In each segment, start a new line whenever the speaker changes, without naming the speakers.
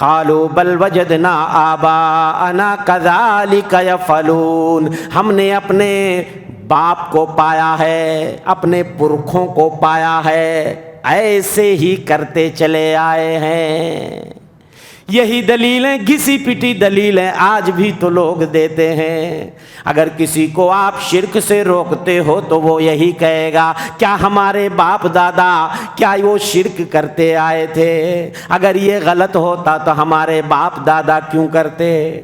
قالوا بل وجدنا آباءنا كذلك يفعلون، ہم نے اپنے باپ کو پایا ہے، اپنے پرکھوں کو پایا ہے، ایسے ہی کرتے چلے آئے ہیں۔ یہی دلیلیں، گھسی پٹی دلیلیں آج بھی تو لوگ دیتے ہیں۔ اگر کسی کو آپ شرک سے روکتے ہو تو وہ یہی کہے گا کیا ہمارے باپ دادا کیا وہ شرک کرتے آئے تھے؟ اگر یہ غلط ہوتا تو ہمارے باپ دادا کیوں کرتے؟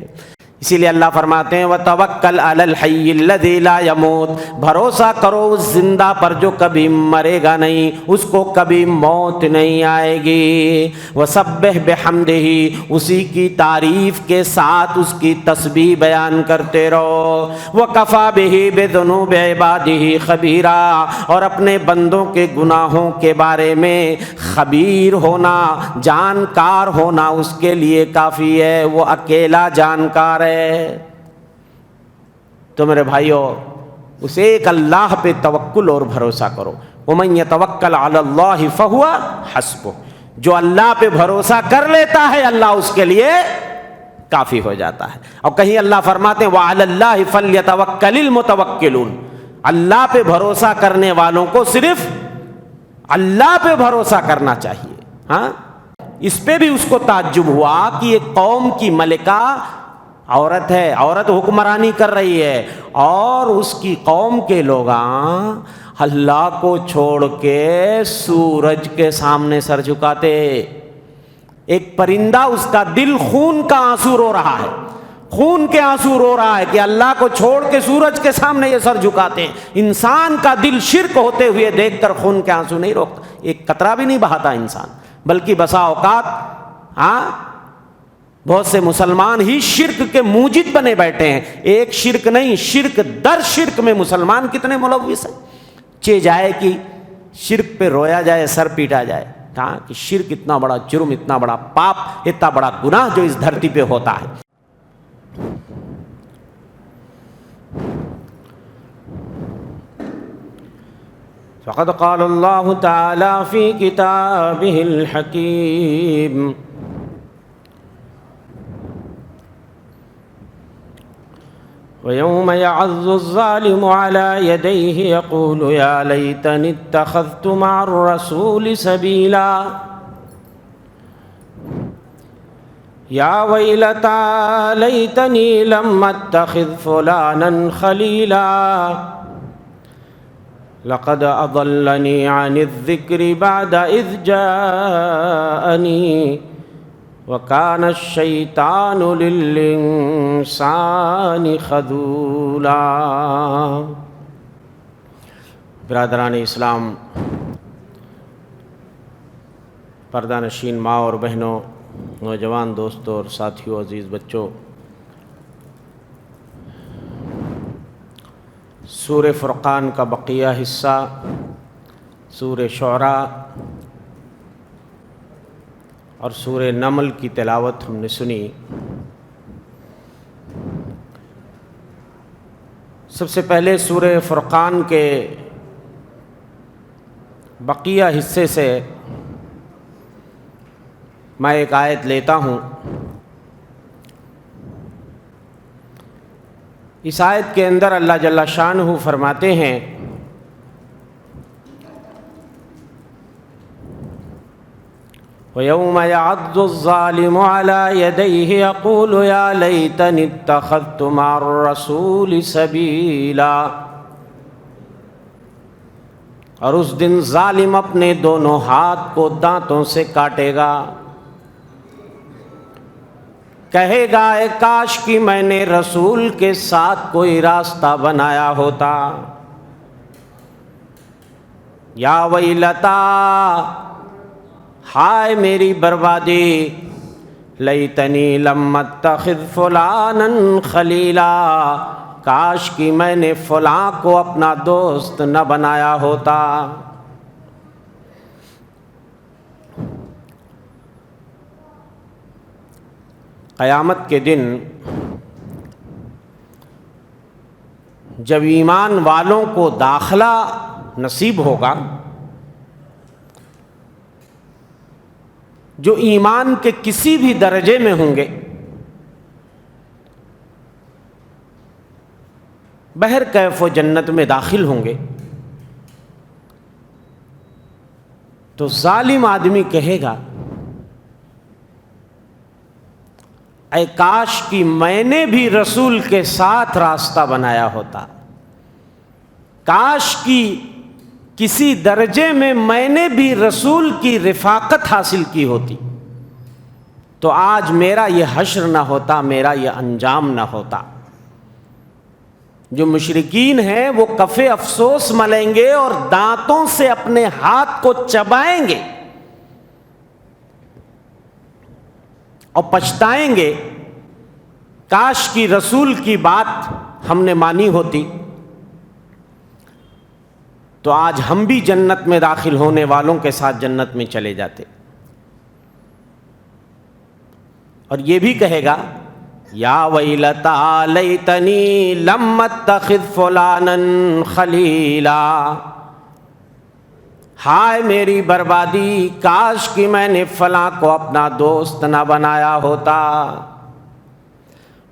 اسی لیے اللہ فرماتے ہیں وَتَوَكَّلْ عَلَى الْحَيِّ الَّذِي لَا يَمُوتُ، بھروسہ کرو اس زندہ پر جو کبھی مرے گا نہیں، اس کو کبھی موت نہیں آئے گی۔ وَسَبِّحْ بِحَمْدِهِ، اسی کی تعریف کے ساتھ اس کی تسبیح بیان کرتے رہو۔ وَكَفَى بِهِ بِذُنُوبِ عِبَادِهِ خَبِيرًا، اور اپنے بندوں کے گناہوں کے بارے میں خبیر ہونا، جانکار ہونا اس کے لیے کافی ہے، وہ اکیلا جانکار ہے۔ تو میرے بھائیو، اس ایک اللہ پہ توکل اور بھروسہ کرو۔ وَمَن يَتَوَكَّلْ عَلَى اللَّهِ فَهُوَ حَسْبُهُ، جو اللہ پہ بھروسہ کر لیتا ہے اللہ اس کے لیے کافی ہو جاتا ہے۔ اور کہیں اللہ فرماتے ہیں وَعَلَى اللَّهِ فَلْيَتَوَكَّلِ الْمُتَوَكِّلُونَ، اللہ پہ بھروسہ کرنے والوں کو صرف اللہ پہ بھروسہ کرنا چاہیے۔ ہاں، اس پہ بھی اس کو تعجب ہوا کہ ایک قوم کی ملکہ عورت ہے، عورت حکمرانی کر رہی ہے، اور اس کی قوم کے لوگ اللہ کو چھوڑ کے سورج کے سامنے سر جھکاتے۔ ایک پرندہ، اس کا دل خون کا آنسو رو رہا ہے، خون کے آنسو رو رہا ہے کہ اللہ کو چھوڑ کے سورج کے سامنے یہ سر جھکاتے ہیں۔ انسان کا دل شرک ہوتے ہوئے دیکھ کر خون کے آنسو نہیں روکتا، ایک قطرہ بھی نہیں بہاتا انسان، بلکہ بسا اوقات بہت سے مسلمان ہی شرک کے موجد بنے بیٹھے ہیں۔ ایک شرک نہیں، شرک در شرک میں مسلمان کتنے ملوث ہیں۔ چہ جائے کہ شرک پہ رویا جائے، سر پیٹا جائے، کہاں کہ شرک اتنا بڑا جرم، اتنا بڑا پاپ، اتنا بڑا گناہ جو اس دھرتی پہ ہوتا ہے۔ فقد قال اللہ تعالی فی کتابہ الحکیم وَيَوْمَ يَعَضُّ الظَّالِمُ عَلَى يَدَيْهِ يَقُولُ يَا لَيْتَنِي اتَّخَذْتُ مَعَ الرَّسُولِ سَبِيلًا يَا وَيْلَتَىٰ لَيْتَنِي لَمْ أَتَّخِذْ فُلَانًا خَلِيلًا لَقَدْ أَضَلَّنِي عَنِ الذِّكْرِ بَعْدَ إِذْ جَاءَنِي وَكَانَ الشَّيْطَانُ لِلْإِنسَانِ خَذُولًا۔ برادران اسلام، پردہ نشین ماں اور بہنوں، نوجوان دوستوں اور ساتھیوں، عزیز بچوں، سورہ فرقان کا بقیہ حصہ سورہ شعراء اور سورہ نمل کی تلاوت ہم نے سنی۔ سب سے پہلے سورہ فرقان کے بقیہ حصے سے میں ایک آیت لیتا ہوں۔ اس آیت کے اندر اللہ جل شانہ فرماتے ہیں وَيَوْمَ يَعَضُّ الظَّالِمُ عَلَى يَدَيْهِ يَقُولُ يَا لَيْتَنِي اتَّخَذْتُ مَعَ الرَّسُولِ سَبِيلًا، اور اس دن ظالم اپنے دونوں ہاتھ کو دانتوں سے کاٹے گا، کہے گا اے کاش کہ میں نے رسول کے ساتھ کوئی راستہ بنایا ہوتا۔ یا ویلتا، ہائے میری بربادی، لیتنی لم اتخذ فلانا خلیلا، کاش کہ میں نے فلاں کو اپنا دوست نہ بنایا ہوتا۔ قیامت کے دن جب ایمان والوں کو داخلہ نصیب ہوگا جو ایمان کے کسی بھی درجے میں ہوں گے بہر کیف و جنت میں داخل ہوں گے، تو ظالم آدمی کہے گا اے کاش کہ میں نے بھی رسول کے ساتھ راستہ بنایا ہوتا، کاش کہ کسی درجے میں نے بھی رسول کی رفاقت حاصل کی ہوتی تو آج میرا یہ حشر نہ ہوتا، میرا یہ انجام نہ ہوتا۔ جو مشرکین ہیں وہ کف افسوس ملیں گے اور دانتوں سے اپنے ہاتھ کو چبائیں گے اور پچھتائیں گے، کاش کی رسول کی بات ہم نے مانی ہوتی تو آج ہم بھی جنت میں داخل ہونے والوں کے ساتھ جنت میں چلے جاتے۔ اور یہ بھی کہے گا یا ویلتا لیتنی لم اتخذ فلانا خلیلا، ہائے میری بربادی، کاش کہ میں نے فلاں کو اپنا دوست نہ بنایا ہوتا۔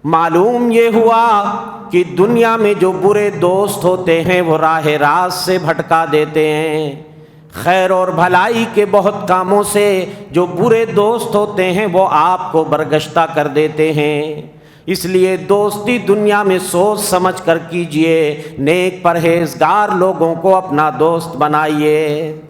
معلوم یہ ہوا کہ دنیا میں جو برے دوست ہوتے ہیں وہ راہ راست سے بھٹکا دیتے ہیں، خیر اور بھلائی کے بہت کاموں سے جو برے دوست ہوتے ہیں وہ آپ کو برگشتہ کر دیتے ہیں۔ اس لیے دوستی دنیا میں سوچ سمجھ کر کیجئے، نیک پرہیزگار لوگوں کو اپنا دوست بنائیے۔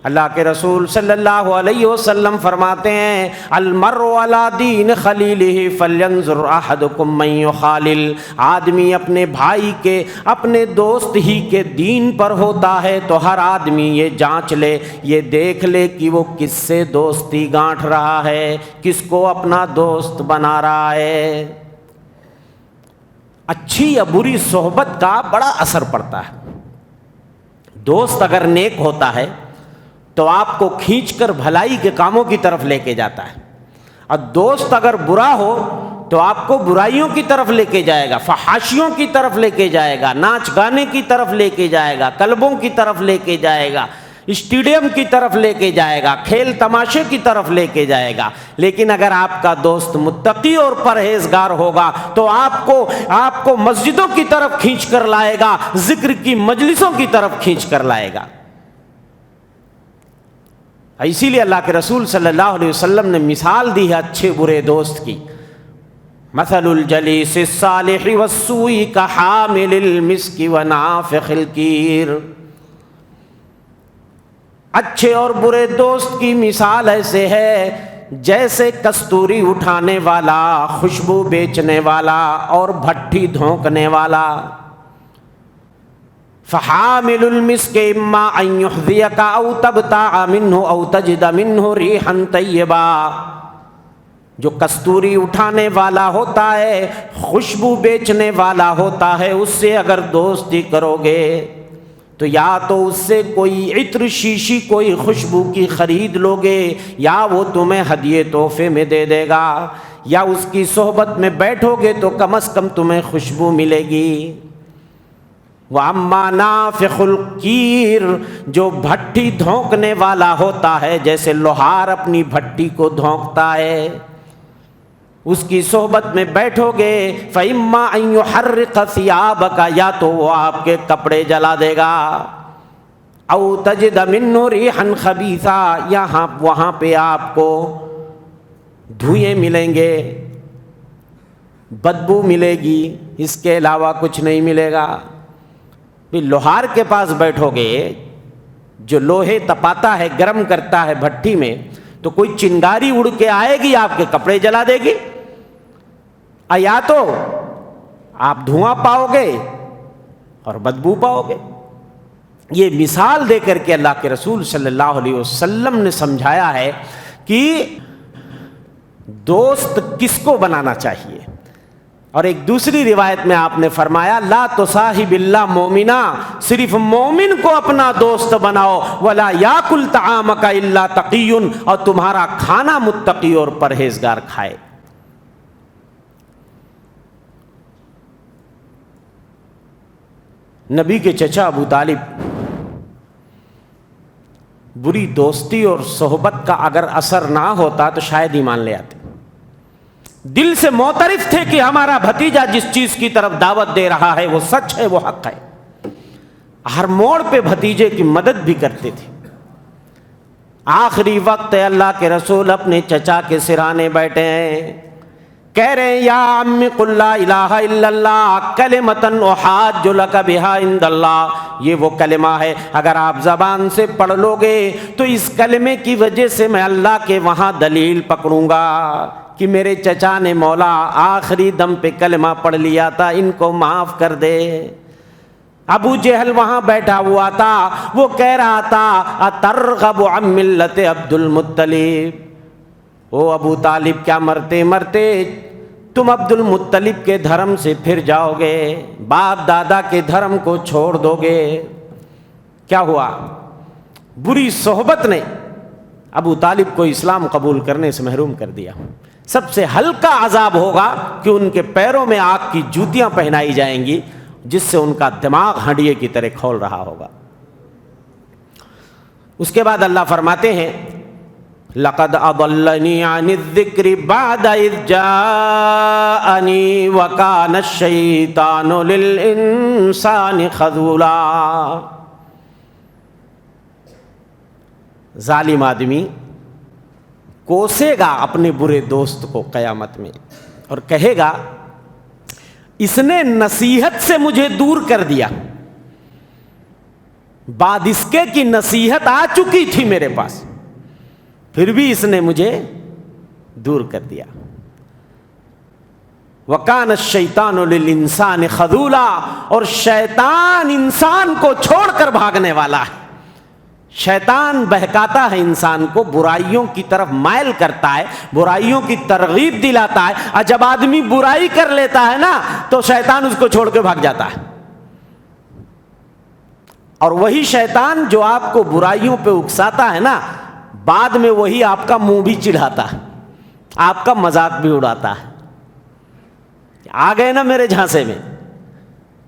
اللہ کے رسول صلی اللہ علیہ وسلم فرماتے ہیں المرء علی دین خلیلہ فلینظر احدکم من یخالل، آدمی اپنے بھائی کے، اپنے دوست ہی کے دین پر ہوتا ہے تو ہر آدمی یہ جانچ لے، یہ دیکھ لے کہ وہ کس سے دوستی گانٹھ رہا ہے، کس کو اپنا دوست بنا رہا ہے۔ اچھی یا بری صحبت کا بڑا اثر پڑتا ہے۔ دوست اگر نیک ہوتا ہے تو آپ کو کھینچ کر بھلائی کے کاموں کی طرف لے کے جاتا ہے، اور دوست اگر برا ہو تو آپ کو برائیوں کی طرف لے کے جائے گا، فحاشیوں کی طرف لے کے جائے گا، ناچ گانے کی طرف لے کے جائے گا، کلبوں کی طرف لے کے جائے گا، اسٹیڈیم کی طرف لے کے جائے گا، کھیل تماشے کی طرف لے کے جائے گا۔ لیکن اگر آپ کا دوست متقی اور پرہیزگار ہوگا تو آپ کو مسجدوں کی طرف کھینچ کر لائے گا، ذکر کی مجلسوں کی طرف کھینچ کر لائے گا۔ اسی لیے اللہ کے رسول صلی اللہ علیہ وسلم نے مثال دی ہے اچھے برے دوست کی، مثل الجلیس الصالح والسوء کحامل المسک ونافخ الکیر، اچھے اور برے دوست کی مثال ایسے ہے جیسے کستوری اٹھانے والا، خوشبو بیچنے والا اور بھٹی دھونکنے والا۔ فحامل المسک اما ان یحذیک او تبتاع منہ او تجد منہ ریحا طیبا، جو کستوری اٹھانے والا ہوتا ہے، خوشبو بیچنے والا ہوتا ہے، اس سے اگر دوستی کرو گے تو یا تو اس سے کوئی عطر شیشی، کوئی خوشبو کی خرید لو گے، یا وہ تمہیں ہدیے تحفے میں دے دے گا، یا اس کی صحبت میں بیٹھو گے تو کم از کم تمہیں خوشبو ملے گی۔ وَأَمَّا نَافِخُ الْقِيرِ، جو بھٹی دھونکنے والا ہوتا ہے، جیسے لوہار اپنی بھٹی کو دھونکتا ہے، اس کی صحبت میں بیٹھو گے فَإِمَّا أَن يُحَرِّقَ ثِيَابَكَ، یا تو وہ آپ کے کپڑے جلا دے گا، أَوْ تَجِدَ مِنْهُ رِيحًا خَبِيثًا، وہاں پہ آپ کو دھوئیں ملیں گے، بدبو ملے گی، اس کے علاوہ کچھ نہیں ملے گا۔ لوہار کے پاس بیٹھو گے، جو لوہے تپاتا ہے، گرم کرتا ہے بھٹی میں، تو کوئی چنگاری اڑ کے آئے گی، آپ کے کپڑے جلا دے گی، یا تو آپ دھواں پاؤ گے اور بدبو پاؤ گے۔ یہ مثال دے کر کے اللہ کے رسول صلی اللہ علیہ وسلم نے سمجھایا ہے کہ دوست کس کو بنانا چاہیے۔ اور ایک دوسری روایت میں آپ نے فرمایا لا تصاحب الا مومنا، صرف مومن کو اپنا دوست بناؤ، ولا یاکل طعامک الا تقی، اور تمہارا کھانا متقی اور پرہیزگار کھائے۔ نبی کے چچا ابو طالب بری دوستی اور صحبت کا اگر اثر نہ ہوتا تو شاید ایمان لے آتے. دل سے معترف تھے کہ ہمارا بھتیجا جس چیز کی طرف دعوت دے رہا ہے وہ سچ ہے، وہ حق ہے. ہر موڑ پہ بھتیجے کی مدد بھی کرتے تھے. آخری وقت اللہ کے رسول اپنے چچا کے سرانے بیٹھے ہیں، کہہ رہے ہیں یا عمی قل لا الہ الا اللہ کلمۃ احاج لک بہا عند اللہ. یہ وہ کلمہ ہے اگر آپ زبان سے پڑھ لو گے تو اس کلمے کی وجہ سے میں اللہ کے وہاں دلیل پکڑوں گا کہ میرے چچا نے مولا آخری دم پہ کلمہ پڑھ لیا تھا، ان کو معاف کر دے. ابو جہل وہاں بیٹھا ہوا تھا، وہ کہہ رہا تھا اترغب عن ملت عبد المطلب. او ابو طالب کیا مرتے مرتے تم عبد المطلب کے دھرم سے پھر جاؤ گے، باپ دادا کے دھرم کو چھوڑ دو گے؟ کیا ہوا؟ بری صحبت نے ابو طالب کو اسلام قبول کرنے سے محروم کر دیا. سب سے ہلکا عذاب ہوگا کہ ان کے پیروں میں آگ کی جوتیاں پہنائی جائیں گی جس سے ان کا دماغ ہنڈیے کی طرح کھول رہا ہوگا. اس کے بعد اللہ فرماتے ہیں لقد اضلنی عن الذکر بعد اذ جاءنی وکان الشیطان للانسان خذولا. ظالم آدمی کوسے گا اپنے برے دوست کو قیامت میں اور کہے گا اس نے نصیحت سے مجھے دور کر دیا، بعد اس کے کی نصیحت آ چکی تھی میرے پاس، پھر بھی اس نے مجھے دور کر دیا. وَكَانَ الشَّيْطَانُ لِلْإِنسَانِ خَذُولًا. اور شیطان انسان کو چھوڑ کر بھاگنے والا ہے. شیطان بہکاتا ہے انسان کو، برائیوں کی طرف مائل کرتا ہے، برائیوں کی ترغیب دلاتا ہے، اور جب آدمی برائی کر لیتا ہے نا تو شیطان اس کو چھوڑ کے بھاگ جاتا ہے. اور وہی شیطان جو آپ کو برائیوں پہ اکساتا ہے نا، بعد میں وہی آپ کا منہ بھی چڑھاتا ہے، آپ کا مذاق بھی اڑاتا ہے. آ گئے نا میرے جھانسے میں.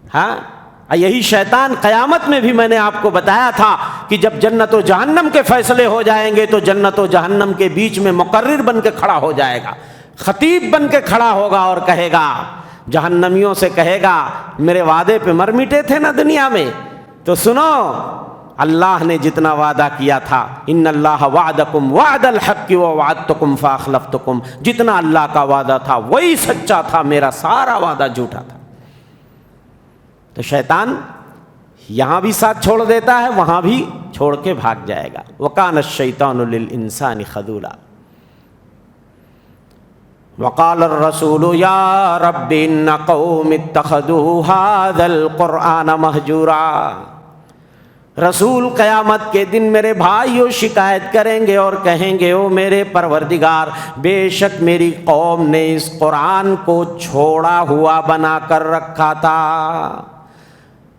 ہاں، یہی شیطان قیامت میں بھی میں نے آپ کو بتایا تھا کہ جب جنت و جہنم کے فیصلے ہو جائیں گے تو جنت و جہنم کے بیچ میں مقرر بن کے کھڑا ہو جائے گا، خطیب بن کے کھڑا ہوگا اور کہے گا، جہنمیوں سے کہے گا میرے وعدے پہ مر مٹے تھے نا دنیا میں، تو سنو اللہ نے جتنا وعدہ کیا تھا، ان اللہ وعدکم وعد الحق ووعدتکم فاخلفتکم، جتنا اللہ کا وعدہ تھا وہی سچا تھا، میرا سارا وعدہ جھوٹا تھا. تو شیطان یہاں بھی ساتھ چھوڑ دیتا ہے، وہاں بھی چھوڑ کے بھاگ جائے گا. وَكَانَ الشَّيْطَانُ لِلْإِنسَانِ خَذُولًا. وَقَالَ الرَّسُولُ يَا رَبِّ إِنَّ قَوْمِ اتَّخَذُوا هَذَا الْقُرْآنَ مَهْجُورًا. رسول قیامت کے دن میرے بھائیوں شکایت کریں گے اور کہیں گے او میرے پروردگار، بے شک میری قوم نے اس قرآن کو چھوڑا ہوا بنا کر رکھا تھا.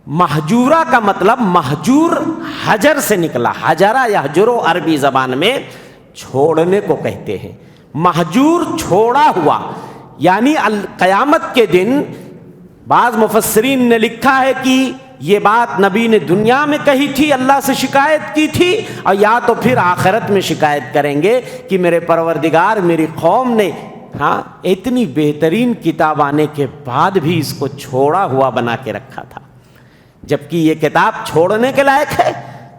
مہجورہ کا مطلب مہجور حجر سے نکلا، حجرہ یحجرو عربی زبان میں چھوڑنے کو کہتے ہیں. مہجور چھوڑا ہوا، یعنی قیامت کے دن بعض مفسرین نے لکھا ہے کہ یہ بات نبی نے دنیا میں کہی تھی، اللہ سے شکایت کی تھی، اور یا تو پھر آخرت میں شکایت کریں گے کہ میرے پروردگار میری قوم نے اتنی بہترین کتاب آنے کے بعد بھی اس کو چھوڑا ہوا بنا کے رکھا تھا، جبکہ یہ کتاب چھوڑنے کے لائق ہے،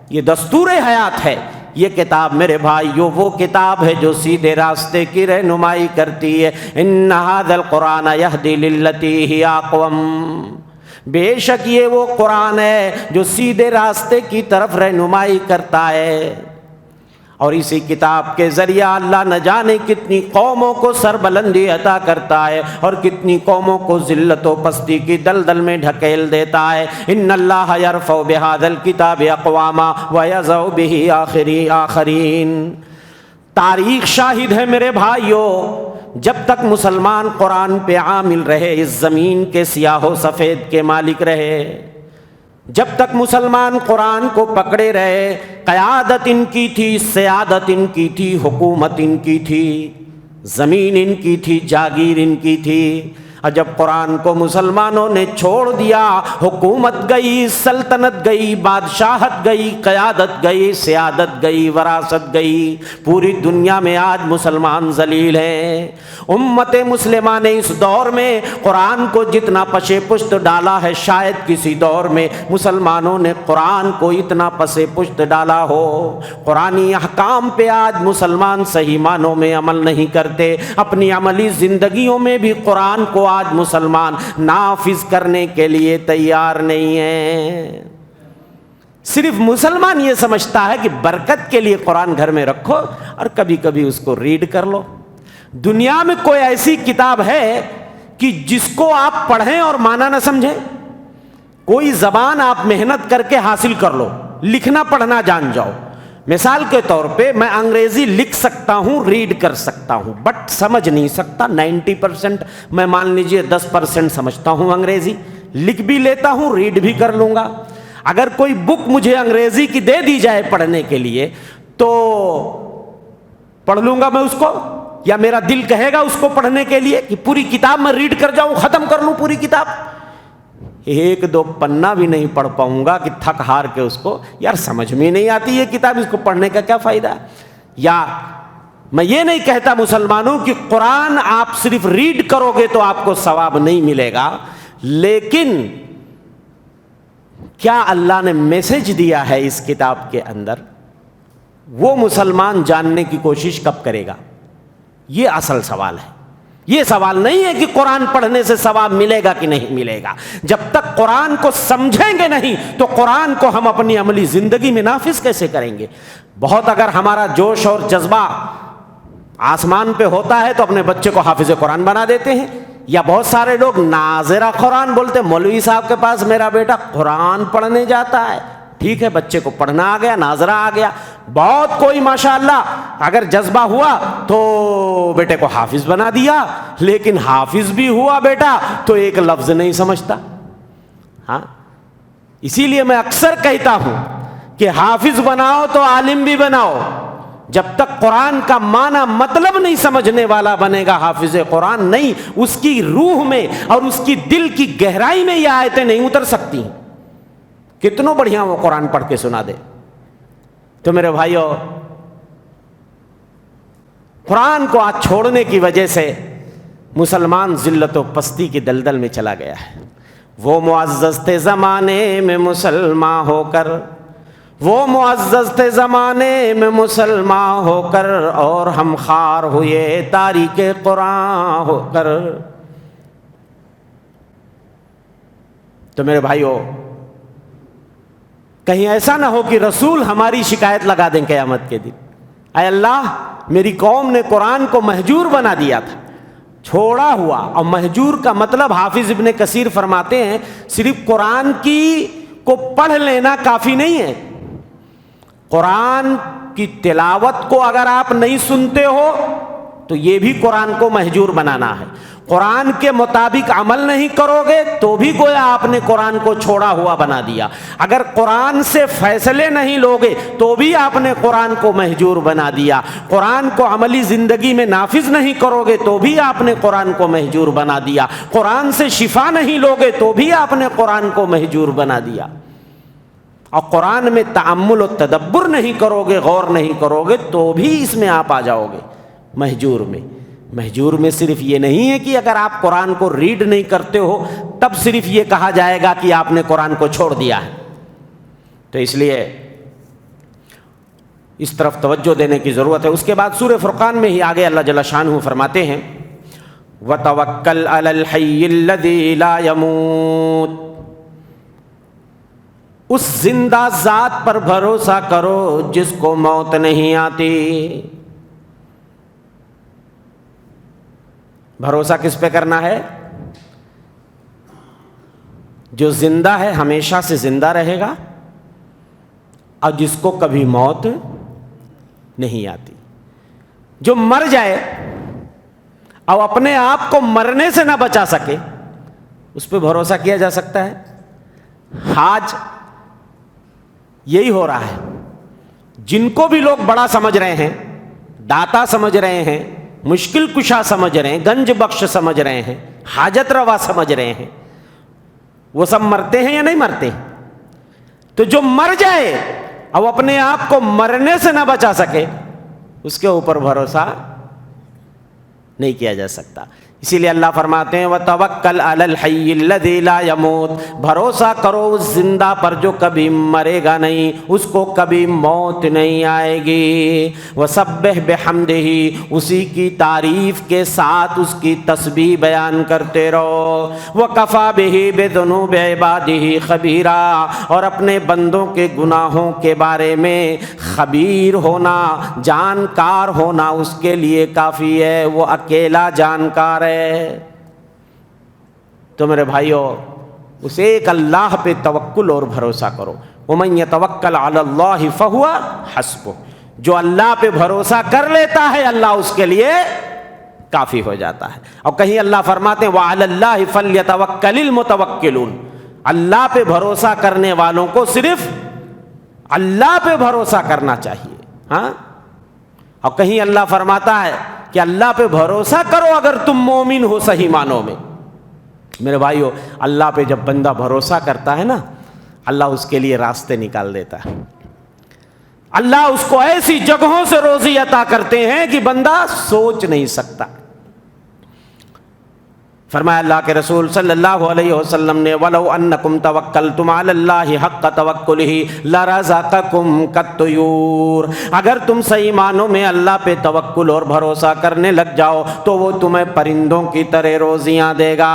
یہ دستور حیات ہے. یہ کتاب میرے بھائیو وہ کتاب ہے جو سیدھے راستے کی رہنمائی کرتی ہے. ان ھذا القرآن یہدی للتی ہی اقوم. بے شک یہ وہ قرآن ہے جو سیدھے راستے کی طرف رہنمائی کرتا ہے، اور اسی کتاب کے ذریعہ اللہ نہ جانے کتنی قوموں کو سربلندی عطا کرتا ہے اور کتنی قوموں کو ذلت و پستی کی دلدل میں ڈھکیل دیتا ہے. ان اللہ یرفع بہذا الکتاب اقواما ویضع بہ آخرین. تاریخ شاہد ہے میرے بھائیو، جب تک مسلمان قرآن پہ عامل رہے، اس زمین کے سیاہ و سفید کے مالک رہے، جب تک مسلمان قرآن کو پکڑے رہے، قیادت ان کی تھی، سیادت ان کی تھی، حکومت ان کی تھی، زمین ان کی تھی، جاگیر ان کی تھی. اور جب قرآن کو مسلمانوں نے چھوڑ دیا، حکومت گئی، سلطنت گئی، بادشاہت گئی، قیادت گئی، سیادت گئی، وراثت گئی، پوری دنیا میں آج مسلمان ذلیل ہیں۔ امت مسلمہ نے اس دور میں قرآن کو جتنا پشے پشت ڈالا ہے، شاید کسی دور میں مسلمانوں نے قرآن کو اتنا پشے پشت ڈالا ہو۔ قرآنی احکام پہ آج مسلمان صحیح معنوں میں عمل نہیں کرتے، اپنی عملی زندگیوں میں بھی قرآن کو آج مسلمان نافذ کرنے کے لیے تیار نہیں ہیں۔ صرف مسلمان یہ سمجھتا ہے کہ برکت کے لیے قرآن گھر میں رکھو اور کبھی کبھی اس کو ریڈ کر لو۔ دنیا میں کوئی ایسی کتاب ہے کہ جس کو آپ پڑھیں اور معنی نہ سمجھیں؟ کوئی زبان آپ محنت کر کے حاصل کر لو، لکھنا پڑھنا جان جاؤ۔ مثال کے طور پہ میں انگریزی لکھ سکتا ہوں، ریڈ کر سکتا ہوں، بٹ سمجھ نہیں سکتا۔ 90% میں مان لیجئے 10% سمجھتا ہوں انگریزی، لکھ بھی لیتا ہوں، ریڈ بھی کر لوں گا۔ اگر کوئی بک مجھے انگریزی کی دے دی جائے پڑھنے کے لیے تو پڑھ لوں گا میں اس کو، یا میرا دل کہے گا اس کو پڑھنے کے لیے کہ پوری کتاب میں ریڈ کر جاؤں، ختم کر لوں پوری کتاب؟ ایک دو پنہ بھی نہیں پڑھ پاؤں گا کہ تھک ہار کے اس کو، یار سمجھ میں نہیں آتی یہ کتاب، اس کو پڑھنے کا کیا فائدہ؟ یا میں یہ نہیں کہتا مسلمانوں کہ قرآن آپ صرف ریڈ کرو گے تو آپ کو ثواب نہیں ملے گا، لیکن کیا اللہ نے میسج دیا ہے اس کتاب کے اندر، وہ مسلمان جاننے کی کوشش کب کرے گا؟ یہ اصل سوال ہے۔ یہ سوال نہیں ہے کہ قرآن پڑھنے سے ثواب ملے گا کہ نہیں ملے گا۔ جب تک قرآن کو سمجھیں گے نہیں تو قرآن کو ہم اپنی عملی زندگی میں نافذ کیسے کریں گے؟ بہت اگر ہمارا جوش اور جذبہ آسمان پہ ہوتا ہے تو اپنے بچے کو حافظ قرآن بنا دیتے ہیں، یا بہت سارے لوگ ناظرہ قرآن بولتے، مولوی صاحب کے پاس میرا بیٹا قرآن پڑھنے جاتا ہے، ٹھیک ہے بچے کو پڑھنا آ گیا، ناظرہ آ گیا۔ بہت کوئی ماشاءاللہ اگر جذبہ ہوا تو بیٹے کو حافظ بنا دیا، لیکن حافظ بھی ہوا بیٹا تو ایک لفظ نہیں سمجھتا۔ ہاں، اسی لیے میں اکثر کہتا ہوں کہ حافظ بناؤ تو عالم بھی بناؤ۔ جب تک قرآن کا معنی مطلب نہیں سمجھنے والا بنے گا حافظ قرآن نہیں، اس کی روح میں اور اس کی دل کی گہرائی میں یہ آیتیں نہیں اتر سکتی۔ کتنوں بڑھیا وہ قرآن پڑھ کے سنا دے۔ تو میرے بھائیو، قرآن کو آج چھوڑنے کی وجہ سے مسلمان ذلت و پستی کی دلدل میں چلا گیا ہے۔ وہ معزز تھے زمانے میں مسلمان ہو کر، وہ معزز تھے زمانے میں مسلمان ہو کر، اور ہم خوار ہوئے تاریک قرآن ہو کر۔ تو میرے بھائیو، کہیں ایسا نہ ہو کہ رسول ہماری شکایت لگا دیں قیامت کے دن، اے اللہ میری قوم نے قرآن کو مہجور بنا دیا تھا، چھوڑا ہوا۔ اور مہجور کا مطلب حافظ ابن کثیر فرماتے ہیں صرف قرآن کو پڑھ لینا کافی نہیں ہے، قرآن کی تلاوت کو اگر آپ نہیں سنتے ہو تو یہ بھی قرآن کو مہجور بنانا ہے۔ قرآن کے مطابق عمل نہیں کرو گے تو بھی گویا آپ نے قرآن کو چھوڑا ہوا بنا دیا۔ اگر قرآن سے فیصلے نہیں لوگے تو بھی آپ نے قرآن کو مہجور بنا دیا۔ قرآن کو عملی زندگی میں نافذ نہیں کرو گے تو بھی آپ نے قرآن کو مہجور بنا دیا۔ قرآن سے شفا نہیں لوگے تو بھی آپ نے قرآن کو مہجور بنا دیا۔ اور قرآن میں تأمل و تدبر نہیں کرو گے، غور نہیں کرو گے تو بھی اس میں آپ آ جاؤ گے مہجور میں۔ مہجور میں صرف یہ نہیں ہے کہ اگر آپ قرآن کو ریڈ نہیں کرتے ہو تب صرف یہ کہا جائے گا کہ آپ نے قرآن کو چھوڑ دیا ہے۔ تو اس لیے اس طرف توجہ دینے کی ضرورت ہے۔ اس کے بعد سورہ فرقان میں ہی آگے اللہ جل شانہ فرماتے ہیں وَتَوَكَّلْ عَلَى الْحَيِّ الَّذِي لَا يَمُوتُ، اس زندہ ذات پر بھروسہ کرو جس کو موت نہیں آتی۔ بھروسہ کس پہ کرنا ہے؟ جو زندہ ہے، ہمیشہ سے زندہ رہے گا، اور جس کو کبھی موت نہیں آتی۔ جو مر جائے اور اپنے آپ کو مرنے سے نہ بچا سکے اس پہ بھروسہ کیا جا سکتا ہے؟ آج یہی ہو رہا ہے۔ جن کو بھی لوگ بڑا سمجھ رہے ہیں، داتا سمجھ رہے ہیں، مشکل کشا سمجھ رہے ہیں، گنج بخش سمجھ رہے ہیں، حاجت روا سمجھ رہے ہیں، وہ سب مرتے ہیں یا نہیں مرتے؟ تو جو مر جائے اب اپنے آپ کو مرنے سے نہ بچا سکے، اس کے اوپر بھروسہ نہیں کیا جا سکتا۔ اسی لیے اللہ فرماتے ہیں وَتَوَكَّلْ عَلَى الْحَيِّ الَّذِي لَا يَمُوتُ، بھروسہ کرو اس زندہ پر جو کبھی مرے گا نہیں، اس کو کبھی موت نہیں آئے گی۔ وَسَبِّحْ بِحَمْدِهِ، اسی کی تعریف کے ساتھ اس کی تسبیح بیان کرتے رہو۔ وَكَفَى بِهِ بِذُنُوبِ عِبَادِهِ خَبِيرًا، اور اپنے بندوں کے گناہوں کے بارے میں خبیر ہونا، جانکار ہونا اس کے لیے کافی ہے، وہ اکیلا جانکار ہے۔ تو میرے بھائیو، اس ایک اللہ پہ توکل اور بھروسہ کرو۔ وَمَن يَتَوَكَّلْ عَلَى اللَّهِ فَهُوَ حَسْبُهُ، جو اللہ پہ بھروسہ کر لیتا ہے اللہ اس کے لیے کافی ہو جاتا ہے۔ اور کہیں اللہ فرماتے ہیں وَعَلَى اللَّهِ فَلْيَتَوَكَّلِ الْمُتَوَكِّلُونَ، اللہ پہ بھروسہ کرنے والوں کو صرف اللہ پہ بھروسہ کرنا چاہیے۔ ہاں، اور کہیں اللہ فرماتا ہے کہ اللہ پہ بھروسہ کرو اگر تم مومن ہو صحیح معنوں میں۔ میرے بھائیو، اللہ پہ جب بندہ بھروسہ کرتا ہے نا، اللہ اس کے لیے راستے نکال دیتا ہے۔ اللہ اس کو ایسی جگہوں سے روزی عطا کرتے ہیں کہ بندہ سوچ نہیں سکتا۔ فرمایا اللہ کے رسول صلی اللہ علیہ وسلم نے وَلَوْ أَنَّكُمْ تَوَكَّلْتُمْ عَلَى اللَّهِ حَقَّ تَوَكُّلِهِ لَرَزَقَكُمْ كَالطُّيُورِ، اگر تم صحیح معنوں میں اللہ پہ توکل اور بھروسہ کرنے لگ جاؤ تو وہ تمہیں پرندوں کی طرح روزیاں دے گا۔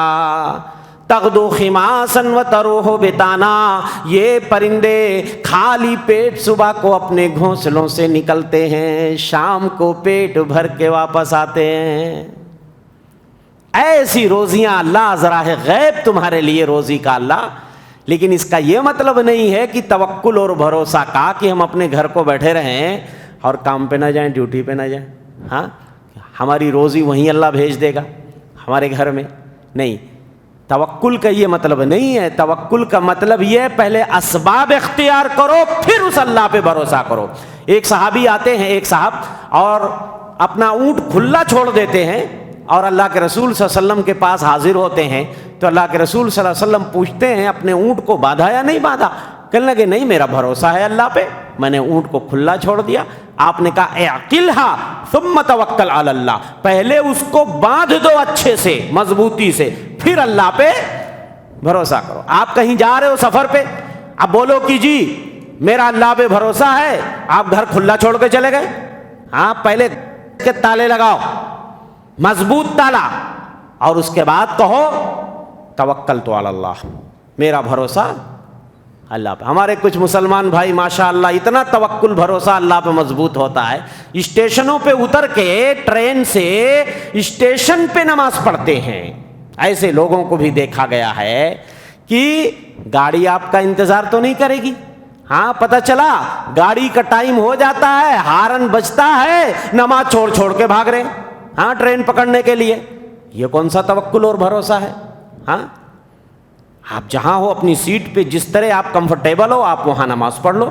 تغدو خماسا وتروح بطانا، یہ پرندے خالی پیٹ صبح کو اپنے گھونسلوں سے نکلتے ہیں، شام کو پیٹ بھر کے واپس آتے ہیں۔ ایسی روزیاں اللہ ذراہ غیب تمہارے لیے روزی کا اللہ، لیکن اس کا یہ مطلب نہیں ہے کہ توکل اور بھروسہ کا کہ ہم اپنے گھر کو بیٹھے رہیں اور کام پہ نہ جائیں، ڈیوٹی پہ نہ جائیں، ہاں ہماری روزی وہیں اللہ بھیج دے گا ہمارے گھر میں۔ نہیں، توکل کا یہ مطلب نہیں ہے۔ توکل کا مطلب یہ ہے پہلے اسباب اختیار کرو پھر اس اللہ پہ بھروسہ کرو۔ ایک صحابی آتے ہیں، ایک صاحب، اور اپنا اونٹ کھلا چھوڑ دیتے ہیں اور اللہ کے رسول صلی اللہ علیہ وسلم کے پاس حاضر ہوتے ہیں۔ تو اللہ کے رسول صلی اللہ علیہ وسلم پوچھتے ہیں اپنے اونٹ کو باندھا یا نہیں باندھا؟ کہنے لگے نہیں، میرا بھروسہ ہے اللہ پہ، میں نے اونٹ کو کھلا چھوڑ دیا۔ آپ نے کہا اعقلھا ثم توکل علی اللہ، پہلے اس کو باندھ دو اچھے سے، مضبوطی سے، پھر اللہ پہ بھروسہ کرو۔ آپ کہیں جا رہے ہو سفر پہ، اب بولو کہ جی میرا اللہ پہ بھروسہ ہے، آپ گھر کھلا چھوڑ کے چلے گئے؟ ہاں، پہلے کے تالے لگاؤ، مضبوط تالا، اور اس کے بعد کہو توکلت علی اللہ، میرا بھروسہ اللہ پہ۔ ہمارے کچھ مسلمان بھائی ماشاءاللہ اتنا توکل بھروسہ اللہ پہ مضبوط ہوتا ہے، اسٹیشنوں پہ اتر کے ٹرین سے اسٹیشن پہ نماز پڑھتے ہیں۔ ایسے لوگوں کو بھی دیکھا گیا ہے کہ گاڑی آپ کا انتظار تو نہیں کرے گی، ہاں پتہ چلا گاڑی کا ٹائم ہو جاتا ہے، ہارن بجتا ہے، نماز چھوڑ چھوڑ کے بھاگ رہے ہیں ہاں ٹرین پکڑنے کے لیے۔ یہ کون سا توکل اور بھروسہ ہے؟ ہاں، آپ جہاں ہو اپنی سیٹ پہ جس طرح آپ کمفرٹیبل ہو آپ وہاں نماز پڑھ لو۔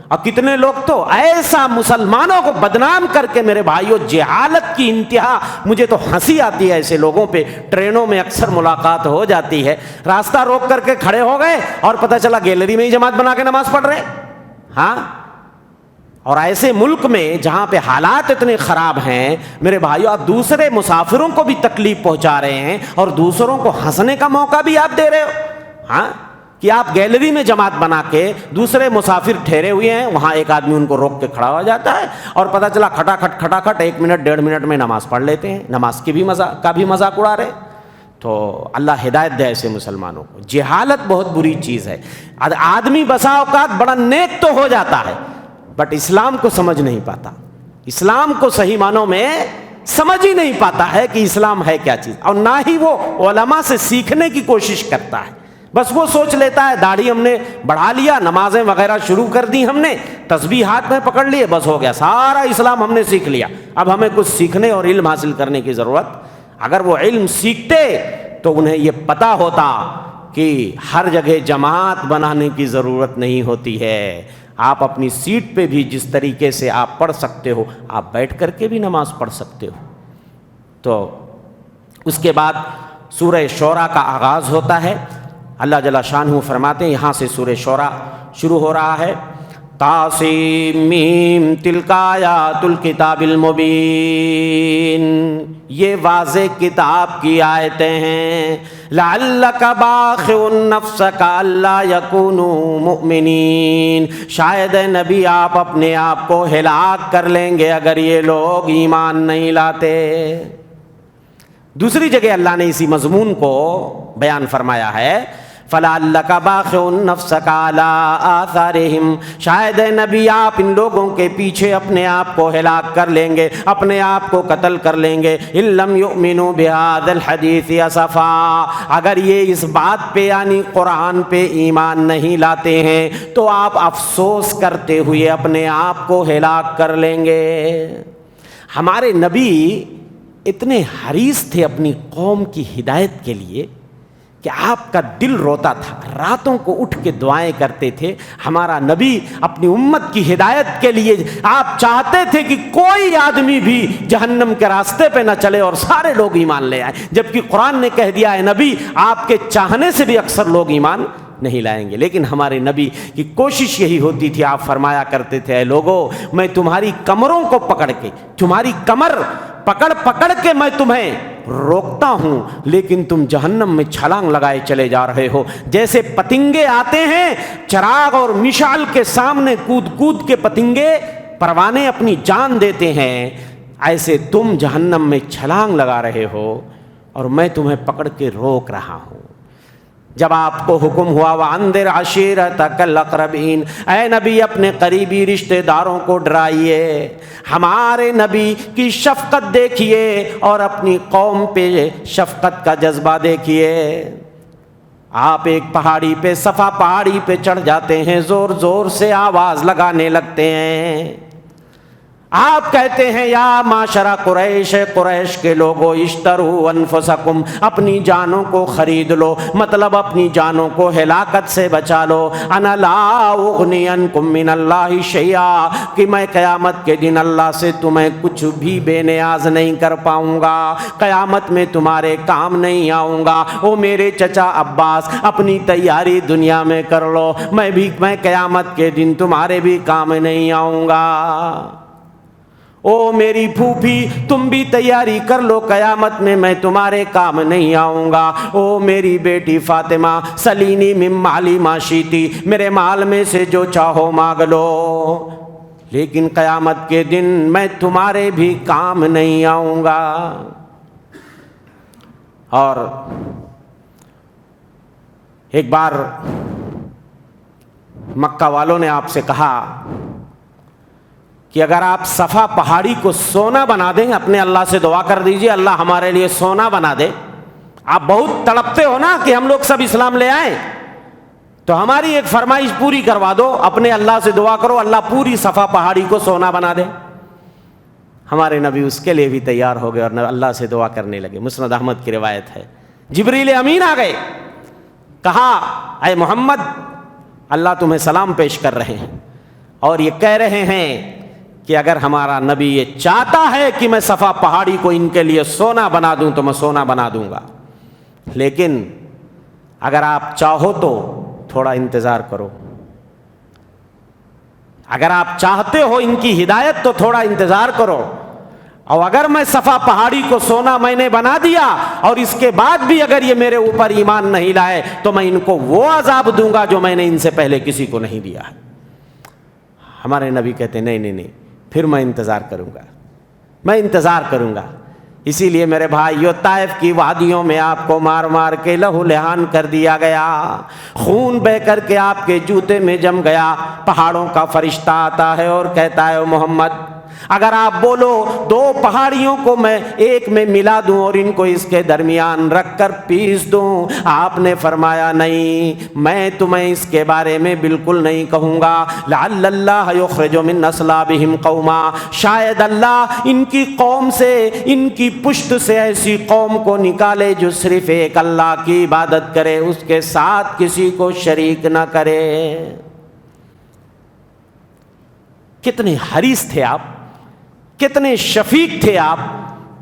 اور کتنے لوگ تو ایسا مسلمانوں کو بدنام کر کے، میرے بھائیوں جہالت کی انتہا، مجھے تو ہنسی آتی ہے ایسے لوگوں پہ۔ ٹرینوں میں اکثر ملاقات ہو جاتی ہے، راستہ روک کر کے کھڑے ہو گئے اور پتہ چلا گیلری میں ہی جماعت بنا کے نماز پڑھ رہے۔ ہاں، اور ایسے ملک میں جہاں پہ حالات اتنے خراب ہیں میرے بھائیو، آپ دوسرے مسافروں کو بھی تکلیف پہنچا رہے ہیں اور دوسروں کو ہنسنے کا موقع بھی آپ دے رہے ہو۔ ہاں، کہ آپ گیلری میں جماعت بنا کے دوسرے مسافر ٹھہرے ہوئے ہیں، وہاں ایک آدمی ان کو روک کے کھڑا ہو جاتا ہے اور پتہ چلا کھٹا کھٹ 1 منٹ 1.5 منٹ میں نماز پڑھ لیتے ہیں، نماز کی بھی مذاق اڑا رہے۔ تو اللہ ہدایت دے ایسے مسلمانوں کو۔ جہالت بہت بری چیز ہے۔ آدمی بسا اوقات بڑا نیک تو ہو جاتا ہے بٹ اسلام کو سمجھ نہیں پاتا، اسلام کو صحیح معنوں میں سمجھ ہی نہیں پاتا ہے کہ اسلام ہے کیا چیز، اور نہ ہی وہ علماء سے سیکھنے کی کوشش کرتا ہے۔ بس وہ سوچ لیتا ہے داڑھی ہم نے بڑھا لیا، نمازیں وغیرہ شروع کر دی ہم نے، تسبیح ہاتھ میں پکڑ لیے، بس ہو گیا، سارا اسلام ہم نے سیکھ لیا، اب ہمیں کچھ سیکھنے اور علم حاصل کرنے کی ضرورت۔ اگر وہ علم سیکھتے تو انہیں یہ پتا ہوتا کہ ہر جگہ جماعت بنانے کی ضرورت نہیں ہوتی ہے، آپ اپنی سیٹ پہ بھی جس طریقے سے آپ پڑھ سکتے ہو آپ بیٹھ کر کے بھی نماز پڑھ سکتے ہو۔ تو اس کے بعد سورہ شورى کا آغاز ہوتا ہے۔ اللہ جل شانہ فرماتے ہیں یہاں سے سورہ شورى شروع ہو رہا ہے، طاسیم میم تلک آیات الکتاب المبین، یہ واضح کتاب کی آیتیں ہیں۔ لعلک باخع نفسک الا یکونوا مؤمنین، شاید اے نبی آپ اپنے آپ کو ہلاک کر لیں گے اگر یہ لوگ ایمان نہیں لاتے۔ دوسری جگہ اللہ نے اسی مضمون کو بیان فرمایا ہے، فَلَعَلَّكَ بَاخِعٌ نَفْسَكَ عَلَىٰ آثَارِهِمْ، شاید اے نبی آپ ان لوگوں کے پیچھے اپنے آپ کو ہلاک کر لیں گے، اپنے آپ کو قتل کر لیں گے۔ إِن لَّمْ يُؤْمِنُوا بِهَٰذَا الْحَدِيثِ أَسَفًا، اگر یہ اس بات پہ یعنی قرآن پہ ایمان نہیں لاتے ہیں تو آپ افسوس کرتے ہوئے اپنے آپ کو ہلاک کر لیں گے۔ ہمارے نبی اتنے حریص تھے اپنی قوم کی ہدایت کے لیے کہ آپ کا دل روتا تھا، راتوں کو اٹھ کے دعائیں کرتے تھے۔ ہمارا نبی اپنی امت کی ہدایت کے لیے آپ چاہتے تھے کہ کوئی آدمی بھی جہنم کے راستے پہ نہ چلے اور سارے لوگ ایمان لے آئیں، جبکہ قرآن نے کہہ دیا ہے نبی آپ کے چاہنے سے بھی اکثر لوگ ایمان نہیں لائیں گے۔ لیکن ہمارے نبی کی کوشش یہی ہوتی تھی، آپ فرمایا کرتے تھے اے لوگو میں تمہاری کمروں کو پکڑ کے، تمہاری کمر پکڑ پکڑ کے میں تمہیں روکتا ہوں، لیکن تم جہنم میں چھلانگ لگائے چلے جا رہے ہو۔ جیسے پتنگے آتے ہیں چراغ اور مشعل کے سامنے کود کود کے پتنگے پروانے اپنی جان دیتے ہیں، ایسے تم جہنم میں چھلانگ لگا رہے ہو اور میں تمہیں پکڑ کے روک رہا ہوں۔ جب آپ کو حکم ہوا وَأَنذِرْ عَشِيرَتَكَ الْأَقْرَبِينَ، اے نبی اپنے قریبی رشتہ داروں کو ڈرائیے۔ ہمارے نبی کی شفقت دیکھیے اور اپنی قوم پہ شفقت کا جذبہ دیکھیے۔ آپ ایک پہاڑی پہ، صفا پہاڑی پہ چڑھ جاتے ہیں، زور زور سے آواز لگانے لگتے ہیں، آپ کہتے ہیں یا معاشرہ قریش، قریش کے لوگوں اشتروا انفسکم، اپنی جانوں کو خرید لو، مطلب اپنی جانوں کو ہلاکت سے بچا لو۔ انا لا اغنی عنکم من اللہ شیئا، کہ میں قیامت کے دن اللہ سے تمہیں کچھ بھی بے نیاز نہیں کر پاؤں گا، قیامت میں تمہارے کام نہیں آؤں گا۔ او میرے چچا عباس اپنی تیاری دنیا میں کر لو، میں قیامت کے دن تمہارے بھی کام نہیں آؤں گا۔ او میری پھوپھی تم بھی تیاری کر لو، قیامت میں میں تمہارے کام نہیں آؤں گا۔ او میری بیٹی فاطمہ سلینی من مالی ما شئتی، میرے مال میں سے جو چاہو مانگ لو، لیکن قیامت کے دن میں تمہارے بھی کام نہیں آؤں گا۔ اور ایک بار مکہ والوں نے آپ سے کہا کہ اگر آپ صفا پہاڑی کو سونا بنا دیں، اپنے اللہ سے دعا کر دیجئے اللہ ہمارے لیے سونا بنا دے۔ آپ بہت تڑپتے ہو نا کہ ہم لوگ سب اسلام لے آئیں، تو ہماری ایک فرمائش پوری کروا دو، اپنے اللہ سے دعا کرو اللہ پوری صفا پہاڑی کو سونا بنا دے۔ ہمارے نبی اس کے لیے بھی تیار ہو گئے اور اللہ سے دعا کرنے لگے۔ مسند احمد کی روایت ہے، جبریل امین آ گئے، کہا اے محمد اللہ تمہیں سلام پیش کر رہے ہیں اور یہ کہہ رہے ہیں کہ اگر ہمارا نبی یہ چاہتا ہے کہ میں صفا پہاڑی کو ان کے لیے سونا بنا دوں تو میں سونا بنا دوں گا، لیکن اگر آپ چاہو تو تھوڑا انتظار کرو، اگر آپ چاہتے ہو ان کی ہدایت تو تھوڑا انتظار کرو، اور اگر میں صفا پہاڑی کو سونا میں نے بنا دیا اور اس کے بعد بھی اگر یہ میرے اوپر ایمان نہیں لائے تو میں ان کو وہ عذاب دوں گا جو میں نے ان سے پہلے کسی کو نہیں دیا ہے۔ ہمارے نبی کہتے نہیں نہیں نہیں، پھر میں انتظار کروں گا، میں انتظار کروں گا۔ اسی لیے میرے بھائیو طائف کی وادیوں میں آپ کو مار مار کے لہو لہان کر دیا گیا، خون بہہ کر کے آپ کے جوتے میں جم گیا۔ پہاڑوں کا فرشتہ آتا ہے اور کہتا ہے محمد اگر آپ بولو دو پہاڑیوں کو میں ایک میں ملا دوں اور ان کو اس کے درمیان رکھ کر پیس دوں، آپ نے فرمایا نہیں، میں تمہیں اس کے بارے میں بالکل نہیں کہوں گا۔ لعل اللہ یخرج من اصلابہم قوما، شاید اللہ ان کی قوم سے، ان کی پشت سے ایسی قوم کو نکالے جو صرف ایک اللہ کی عبادت کرے، اس کے ساتھ کسی کو شریک نہ کرے۔ کتنے حریص تھے آپ، کتنے شفیق تھے آپ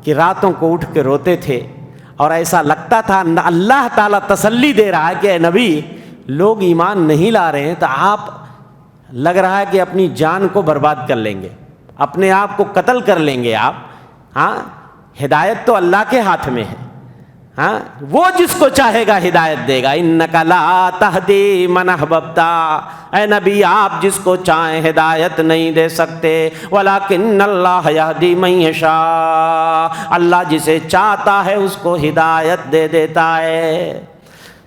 کہ راتوں کو اٹھ کے روتے تھے، اور ایسا لگتا تھا اللہ تعالیٰ تسلی دے رہا ہے کہ اے نبی لوگ ایمان نہیں لا رہے ہیں تو آپ لگ رہا ہے کہ اپنی جان کو برباد کر لیں گے، اپنے آپ کو قتل کر لیں گے آپ. ہاں ہدایت تو اللہ کے ہاتھ میں ہے. ہاں وہ جس کو چاہے گا ہدایت دے گا. انک لا تہدی من احببت، اے نبی آپ جس کو چاہیں ہدایت نہیں دے سکتے. ولکن اللہ یہدی من یشاء، اللہ جسے چاہتا ہے اس کو ہدایت دے دیتا ہے.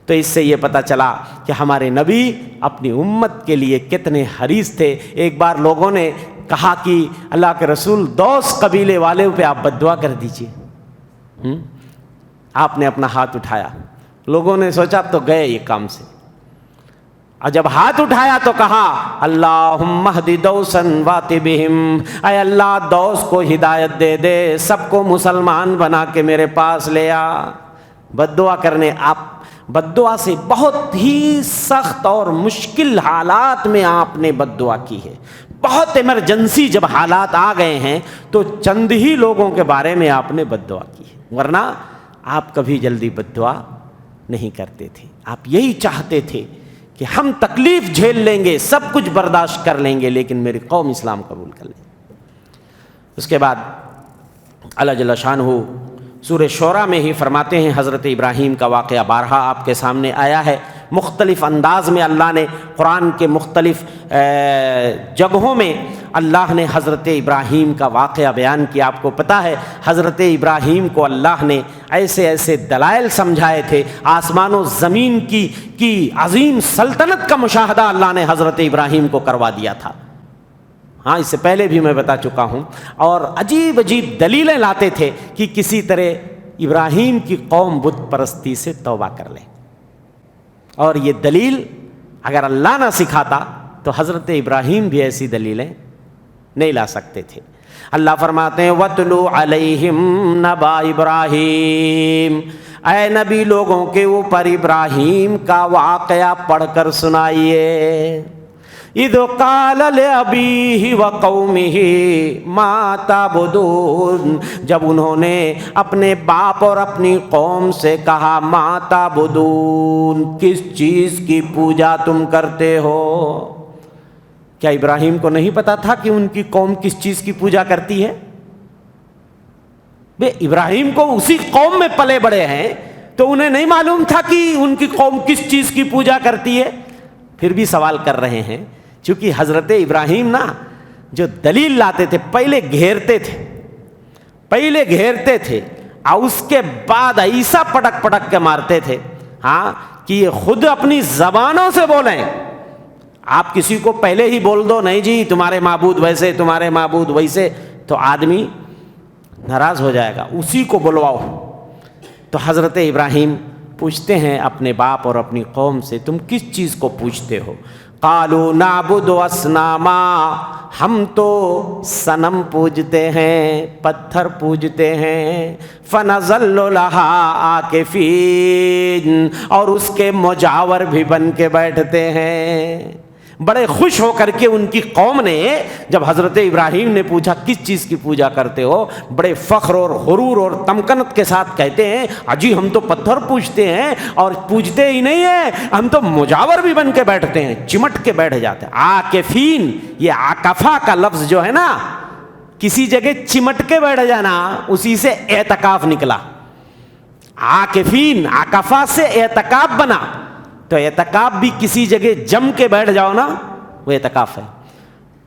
تو اس سے یہ پتہ چلا کہ ہمارے نبی اپنی امت کے لیے کتنے حریص تھے. ایک بار لوگوں نے کہا کہ اللہ کے رسول دوس قبیلے والے پہ آپ بد دعا کر دیجیے. آپ نے اپنا ہاتھ اٹھایا. لوگوں نے سوچا تو گئے یہ کام سے، اور جب ہاتھ اٹھایا تو کہا اللہم اہد دوسا وات بہم، اے اللہ دوس کو ہدایت دے دے، سب کو مسلمان بنا کے میرے پاس لے آ. بد دعا کرنے، آپ بد دعا سے بہت ہی سخت اور مشکل حالات میں آپ نے بد دعا کی ہے. بہت ایمرجنسی جب حالات آ گئے ہیں تو چند ہی لوگوں کے بارے میں آپ نے بد دعا کی ہے، ورنہ آپ کبھی جلدی بد دعا نہیں کرتے تھے. آپ یہی چاہتے تھے کہ ہم تکلیف جھیل لیں گے، سب کچھ برداشت کر لیں گے، لیکن میری قوم اسلام قبول کر لیں. اس کے بعد اللہ جل شانہ سورہ شعراء میں ہی فرماتے ہیں، حضرت ابراہیم کا واقعہ بارہا آپ کے سامنے آیا ہے. مختلف انداز میں اللہ نے قرآن کے مختلف جگہوں میں اللہ نے حضرت ابراہیم کا واقعہ بیان کیا. آپ کو پتہ ہے حضرت ابراہیم کو اللہ نے ایسے ایسے دلائل سمجھائے تھے. آسمان و زمین کی عظیم سلطنت کا مشاہدہ اللہ نے حضرت ابراہیم کو کروا دیا تھا. ہاں اس سے پہلے بھی میں بتا چکا ہوں. اور عجیب عجیب دلیلیں لاتے تھے کہ کسی طرح ابراہیم کی قوم بت پرستی سے توبہ کر لے. اور یہ دلیل اگر اللہ نہ سکھاتا تو حضرت ابراہیم بھی ایسی دلیلیں نہیں لا سکتے تھے. اللہ فرماتے ہیں وَاتْلُ عَلَيْهِمْ نَبَأَ ابراہیم، اے نبی لوگوں کے اوپر ابراہیم کا واقعہ پڑھ کر سنائیے. اذ قال لأبیہ وقومہ ما تعبدون، جب انہوں نے اپنے باپ اور اپنی قوم سے کہا ما تعبدون، کس چیز کی پوجا تم کرتے ہو. کیا ابراہیم کو نہیں پتا تھا کہ ان کی قوم کس چیز کی پوجا کرتی ہے؟ بے ابراہیم کو اسی قوم میں پلے بڑے ہیں تو انہیں نہیں معلوم تھا کہ ان کی قوم کس چیز کی پوجا کرتی ہے. پھر بھی سوال کر رہے ہیں. چونکہ حضرت ابراہیم نا جو دلیل لاتے تھے پہلے گھیرتے تھے اور اس کے بعد ایسا پٹک پٹک کے مارتے تھے ہاں کہ یہ خود اپنی زبانوں سے بولیں. آپ کسی کو پہلے ہی بول دو نہیں جی تمہارے معبود ویسے تمہارے معبود ویسے تو آدمی ناراض ہو جائے گا، اسی کو بلواؤ. تو حضرت ابراہیم پوچھتے ہیں اپنے باپ اور اپنی قوم سے تم کس چیز کو پوچھتے ہو؟ قالوا نعبد اصناما، ہم تو صنم پوجتے ہیں، پتھر پوجتے ہیں. فنظل لها عاکفین، اور اس کے مجاور بھی بن کے بیٹھتے ہیں. بڑے خوش ہو کر کے ان کی قوم نے جب حضرت ابراہیم نے پوچھا کس چیز کی پوجا کرتے ہو، بڑے فخر اور غرور اور تمکنت کے ساتھ کہتے ہیں اجی ہم تو پتھر پوجتے ہیں، اور پوجتے ہی نہیں ہیں ہم تو مجاور بھی بن کے بیٹھتے ہیں، چمٹ کے بیٹھ جاتے ہیں. عاکفین، یہ عاکفہ کا لفظ جو ہے نا کسی جگہ چمٹ کے بیٹھ جانا اسی سے اعتکاف نکلا. عاکفین عاکفہ سے اعتکاف بنا، تو اعتکاف بھی کسی جگہ جم کے بیٹھ جاؤ نا وہ اعتکاف ہے.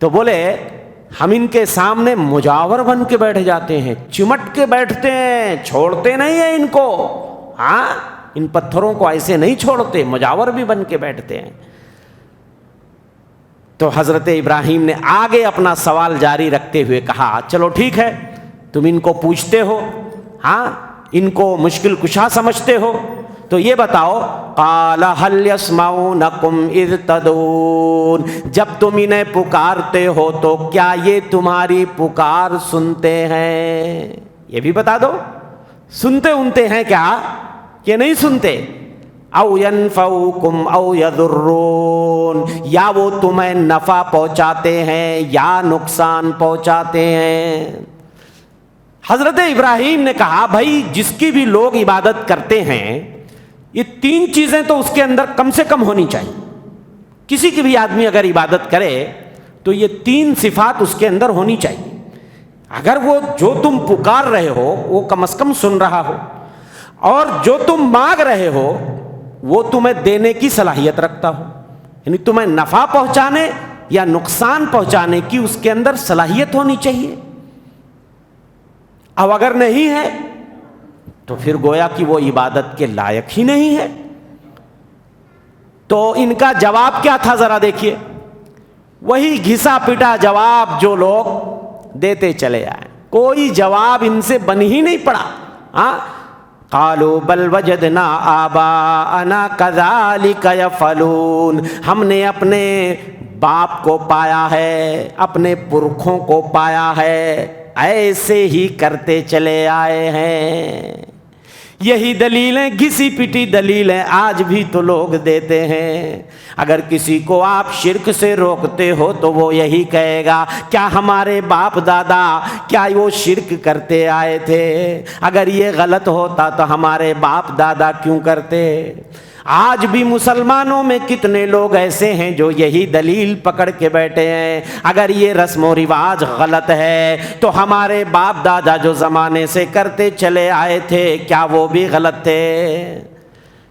تو بولے ہم ان کے سامنے مجاور بن کے بیٹھ جاتے ہیں، چمٹ کے بیٹھتے ہیں، چھوڑتے نہیں ہیں ان کو. ہاں ان پتھروں کو ایسے نہیں چھوڑتے، مجاور بھی بن کے بیٹھتے ہیں. تو حضرت ابراہیم نے آگے اپنا سوال جاری رکھتے ہوئے کہا چلو ٹھیک ہے تم ان کو پوچھتے ہو، ہاں ان کو مشکل کشا سمجھتے ہو، تو یہ بتاؤ قال هل يسمعونكم اذ تدعون، جب تم انہیں پکارتے ہو تو کیا یہ تمہاری پکار سنتے ہیں؟ یہ بھی بتا دو سنتے انتے ہیں کیا کہ نہیں سنتے. او ينفعوكم او يضرون، یا وہ تمہیں نفع پہنچاتے ہیں یا نقصان پہنچاتے ہیں. حضرت ابراہیم نے کہا بھائی جس کی بھی لوگ عبادت کرتے ہیں یہ 3 چیزیں تو اس کے اندر کم سے کم ہونی چاہیے. کسی کی بھی آدمی اگر عبادت کرے تو یہ 3 صفات اس کے اندر ہونی چاہیے. اگر وہ جو تم پکار رہے ہو وہ کم از کم سن رہا ہو، اور جو تم مانگ رہے ہو وہ تمہیں دینے کی صلاحیت رکھتا ہو، یعنی تمہیں نفع پہنچانے یا نقصان پہنچانے کی اس کے اندر صلاحیت ہونی چاہیے. اب اگر نہیں ہے تو پھر گویا کہ وہ عبادت کے لائق ہی نہیں ہے. تو ان کا جواب کیا تھا ذرا دیکھیے، وہی گھسا پٹا جواب جو لوگ دیتے چلے آئے، کوئی جواب ان سے بن ہی نہیں پڑا. ہاں قالوا بل وجدنا آباءنا كذلك يفعلون، ہم نے اپنے باپ کو پایا ہے، اپنے پرکھوں کو پایا ہے، ایسے ہی کرتے چلے آئے ہیں. یہی دلیلیں، گھسی پٹی دلیلیں آج بھی تو لوگ دیتے ہیں. اگر کسی کو آپ شرک سے روکتے ہو تو وہ یہی کہے گا کیا ہمارے باپ دادا کیا وہ شرک کرتے آئے تھے؟ اگر یہ غلط ہوتا تو ہمارے باپ دادا کیوں کرتے؟ آج بھی مسلمانوں میں کتنے لوگ ایسے ہیں جو یہی دلیل پکڑ کے بیٹھے ہیں، اگر یہ رسم و رواج غلط ہے تو ہمارے باپ دادا جو زمانے سے کرتے چلے آئے تھے کیا وہ بھی غلط تھے؟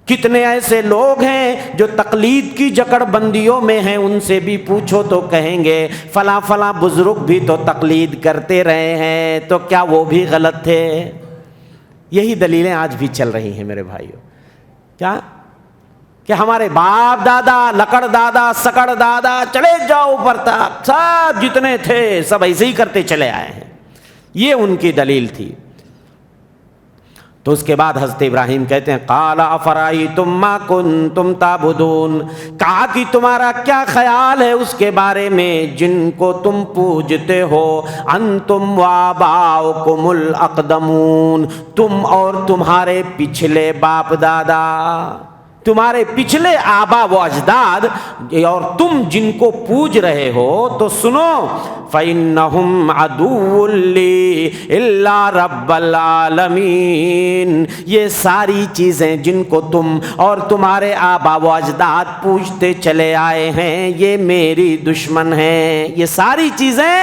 کتنے ایسے لوگ ہیں جو تقلید کی جکڑ بندیوں میں ہیں، ان سے بھی پوچھو تو کہیں گے فلاں فلاں بزرگ بھی تو تقلید کرتے رہے ہیں، تو کیا وہ بھی غلط تھے؟ یہی دلیلیں آج بھی چل رہی ہیں میرے بھائیوں. کیا کہ ہمارے باپ دادا، لکڑ دادا، سکڑ دادا، چلے جاؤ اوپر تک، سب جتنے تھے سب ایسے ہی کرتے چلے آئے ہیں. یہ ان کی دلیل تھی. تو اس کے بعد حضرت ابراہیم کہتے ہیں قال افرأیتم ما کنتم تعبدون، کہا کہ تمہارا کیا خیال ہے اس کے بارے میں جن کو تم پوجتے ہو، انتم وآباؤکم الاقدمون، تم اور تمہارے پچھلے باپ دادا، تمہارے پچھلے آبا و اجداد، اور تم جن کو پوج رہے ہو تو سنو فَإِنَّهُمْ عَدُوٌّ لِّي إِلَّا رَبَّ الْعَالَمِينَ، یہ ساری چیزیں جن کو تم اور تمہارے آبا و اجداد پوجتے چلے آئے ہیں یہ میری دشمن ہیں، یہ ساری چیزیں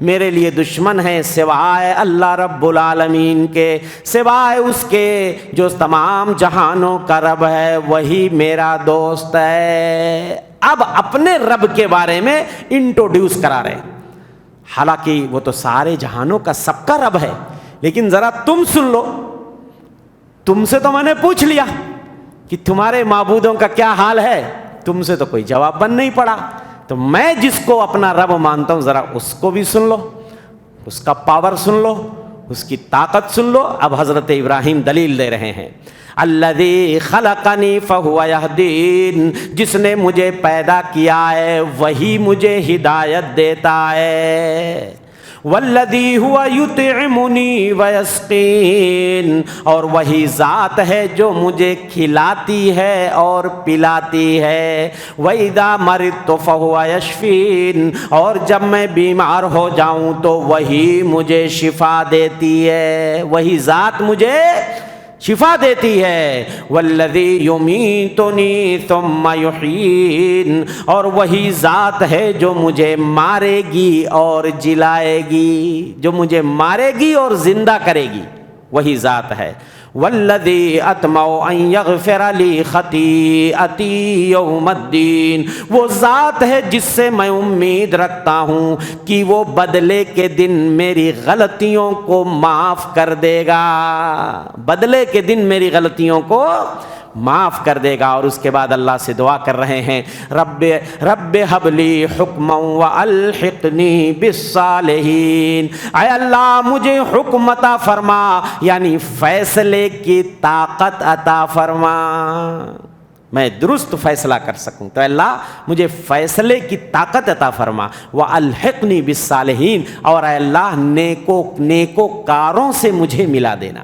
میرے لیے دشمن ہیں سوائے اللہ رب العالمین کے، سوائے اس کے جو تمام جہانوں کا رب ہے وہی میرا دوست ہے. اب اپنے رب کے بارے میں انٹروڈیوس کرا رہے ہیں، حالانکہ وہ تو سارے جہانوں کا سب کا رب ہے، لیکن ذرا تم سن لو، تم سے تو میں نے پوچھ لیا کہ تمہارے معبودوں کا کیا حال ہے، تم سے تو کوئی جواب بن نہیں پڑا، تو میں جس کو اپنا رب مانتا ہوں ذرا اس کو بھی سن لو، اس کا پاور سن لو، اس کی طاقت سن لو. اب حضرت ابراہیم دلیل دے رہے ہیں الذی خلقنی فہو یہدین، جس نے مجھے پیدا کیا ہے وہی مجھے ہدایت دیتا ہے. والذی ہوا یطعمنی ویسقین، اور وہی ذات ہے جو مجھے کھلاتی ہے اور پلاتی ہے. وَإِذَا مَرِضْتُ فَهُوَ يَشْفِينِ، اور جب میں بیمار ہو جاؤں تو وہی مجھے شفا دیتی ہے، وہی ذات مجھے شفا دیتی ہے. والذی یمیتنی ثم یحیین، اور وہی ذات ہے جو مجھے مارے گی اور جلائے گی، جو مجھے مارے گی اور زندہ کرے گی، وہی ذات ہے. والذی اطمع ان یغفر لی خطیئتی یوم الدین، وہ ذات ہے جس سے میں امید رکھتا ہوں کہ وہ بدلے کے دن میری غلطیوں کو معاف کر دے گا، بدلے کے دن میری غلطیوں کو معاف کر دے گا. اور اس کے بعد اللہ سے دعا کر رہے ہیں رب حب لی حکما والحقنی بالصالحین، اے اللہ مجھے حکم عطا فرما، یعنی فیصلے کی طاقت عطا فرما، میں درست فیصلہ کر سکوں، تو اللہ مجھے فیصلے کی طاقت عطا فرما. والحقنی بالصالحین، اور اے اللہ نیکوکاروں سے مجھے ملا دینا.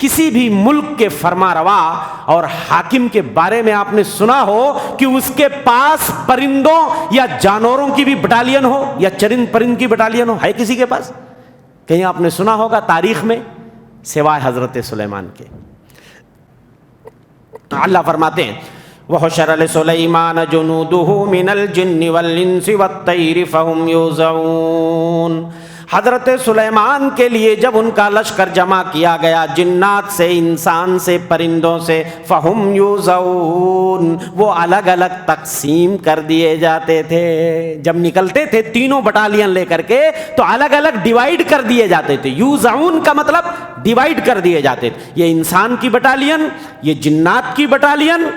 کسی بھی ملک کے فرما روا اور حاکم کے بارے میں آپ نے سنا ہو کہ اس کے پاس پرندوں یا جانوروں کی بھی بٹالین ہو یا چرند پرند کی بٹالین ہو؟ ہے کسی کے پاس؟ کہیں آپ نے سنا ہوگا تاریخ میں سوائے حضرت سلیمان کے؟ اللہ فرماتے ہیں وَحُشِرَ لِسُلَيْمَانَ جُنُودُهُ مِنَ الْجِنِّ وَالْإِنسِ وَالطَّيْرِ فَهُمْ يُوزَعُونَ۔ حضرت سلیمان کے لیے جب ان کا لشکر جمع کیا گیا، جنات سے، انسان سے، پرندوں سے، فَهُمْ يُوزَعُونَ، وہ الگ الگ تقسیم کر دیے جاتے تھے۔ جب نکلتے تھے تینوں بٹالین لے کر کے تو الگ الگ ڈیوائیڈ کر دیے جاتے تھے۔ یوزعون کا مطلب ڈیوائیڈ کر دیے جاتے تھے، یہ انسان کی بٹالین، یہ جنات کی بٹالین،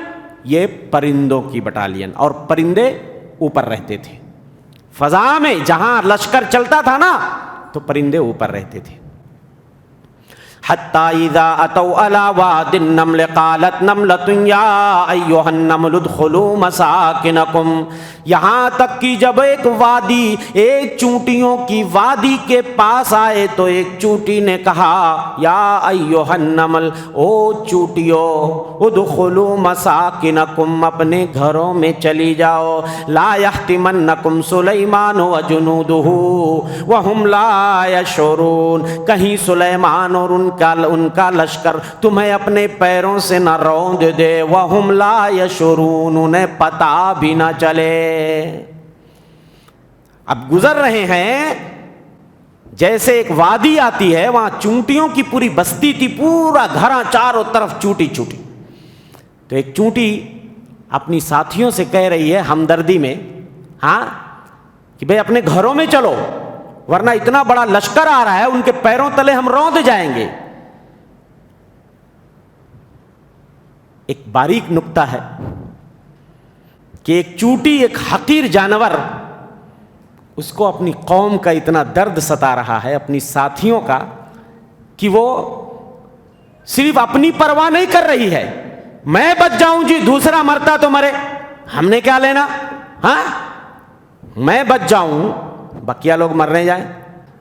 یہ پرندوں کی بٹالین، اور پرندے اوپر رہتے تھے فضا میں، جہاں لشکر چلتا تھا نا تو پرندے اوپر رہتے تھے۔ حتی اذا اتوا علی واد النمل قالت نملۃ یا ایھا النمل ادخلوا مساکنکم، یہاں تک کہ جب ایک وادی، ایک چونٹیوں کی وادی کے پاس آئے تو ایک چونٹی نے کہا یا ایھا النمل، او چونٹیو، ادخلوا مساکنکم، اپنے گھروں میں چلی جاؤ، لا یحطمنکم سلیمان وجنودہ وہم لا یشعرون، کہیں سلیمان اور ان کا لشکر تمہیں اپنے پیروں سے نہ روند دے، وہم لا یشعرون، انہیں پتہ بھی نہ چلے۔ اب گزر رہے ہیں، جیسے ایک وادی آتی ہے، وہاں چونٹیوں کی پوری بستی تھی، پورا گھرا چاروں طرف چونٹی چونٹی، تو ایک چونٹی اپنی ساتھیوں سے کہہ رہی ہے ہمدردی میں، ہاں کہ بھئی اپنے گھروں میں چلو ورنہ اتنا بڑا لشکر آ رہا ہے، ان کے پیروں تلے ہم روند جائیں گے۔ ایک باریک نکتہ ہے کہ ایک چونٹی، ایک حقیر جانور، اس کو اپنی قوم کا اتنا درد ستا رہا ہے، اپنی ساتھیوں کا، کہ وہ صرف اپنی پرواہ نہیں کر رہی ہے، میں بچ جاؤں جی، دوسرا مرتا تو مرے، ہم نے کیا لینا، ہاں میں بچ جاؤں بقیہ لوگ مرنے جائیں۔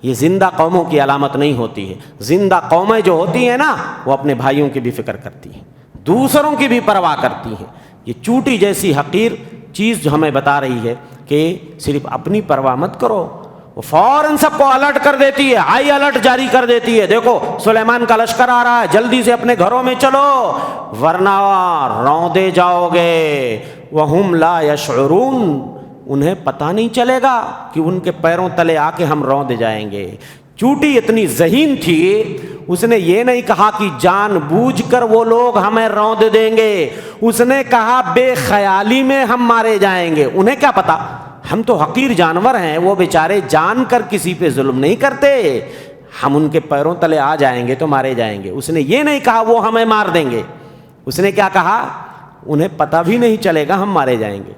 یہ زندہ قوموں کی علامت نہیں ہوتی ہے۔ زندہ قومیں جو ہوتی ہیں نا، وہ اپنے بھائیوں کی بھی فکر کرتی ہیں، دوسروں کی بھی پرواہ کرتی ہیں۔ یہ چونٹی جیسی حقیر چیز جو ہمیں بتا رہی ہے کہ صرف اپنی پرواہ مت کرو، وہ فوراً سب کو الرٹ کر دیتی ہے، ہائی الرٹ جاری کر دیتی ہے، دیکھو سلیمان کا لشکر آ رہا ہے، جلدی سے اپنے گھروں میں چلو ورنہ روندے جاؤ گے۔ وہم لا یشعرون، انہیں پتہ نہیں چلے گا کہ ان کے پیروں تلے آ کے ہم روند جائیں گے۔ چونٹی اتنی ذہین تھی، اس نے یہ نہیں کہا کہ جان بوجھ کر وہ لوگ ہمیں روند دیں گے، اس نے کہا بے خیالی میں ہم مارے جائیں گے۔ انہیں کیا پتا، ہم تو حقیر جانور ہیں، وہ بیچارے جان کر کسی پہ ظلم نہیں کرتے، ہم ان کے پیروں تلے آ جائیں گے تو مارے جائیں گے۔ اس نے یہ نہیں کہا وہ ہمیں مار دیں گے، اس نے کیا کہا، انہیں پتہ بھی نہیں چلے گا ہم مارے جائیں گے۔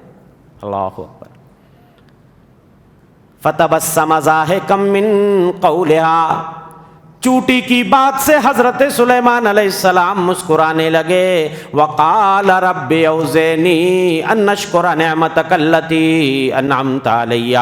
اللہ اکبر۔ فَتَبَسَّمَ ضَاحِكًا مِّن قَوْلِهَا، چونٹی کی بات سے حضرت سلیمان علیہ السلام مسکرانے لگے۔ وَقَالَ رَبِّ أَوْزِعْنِي أَنْ أَشْكُرَ نِعْمَتَكَ الَّتِي أَنْعَمْتَ عَلَيَّ،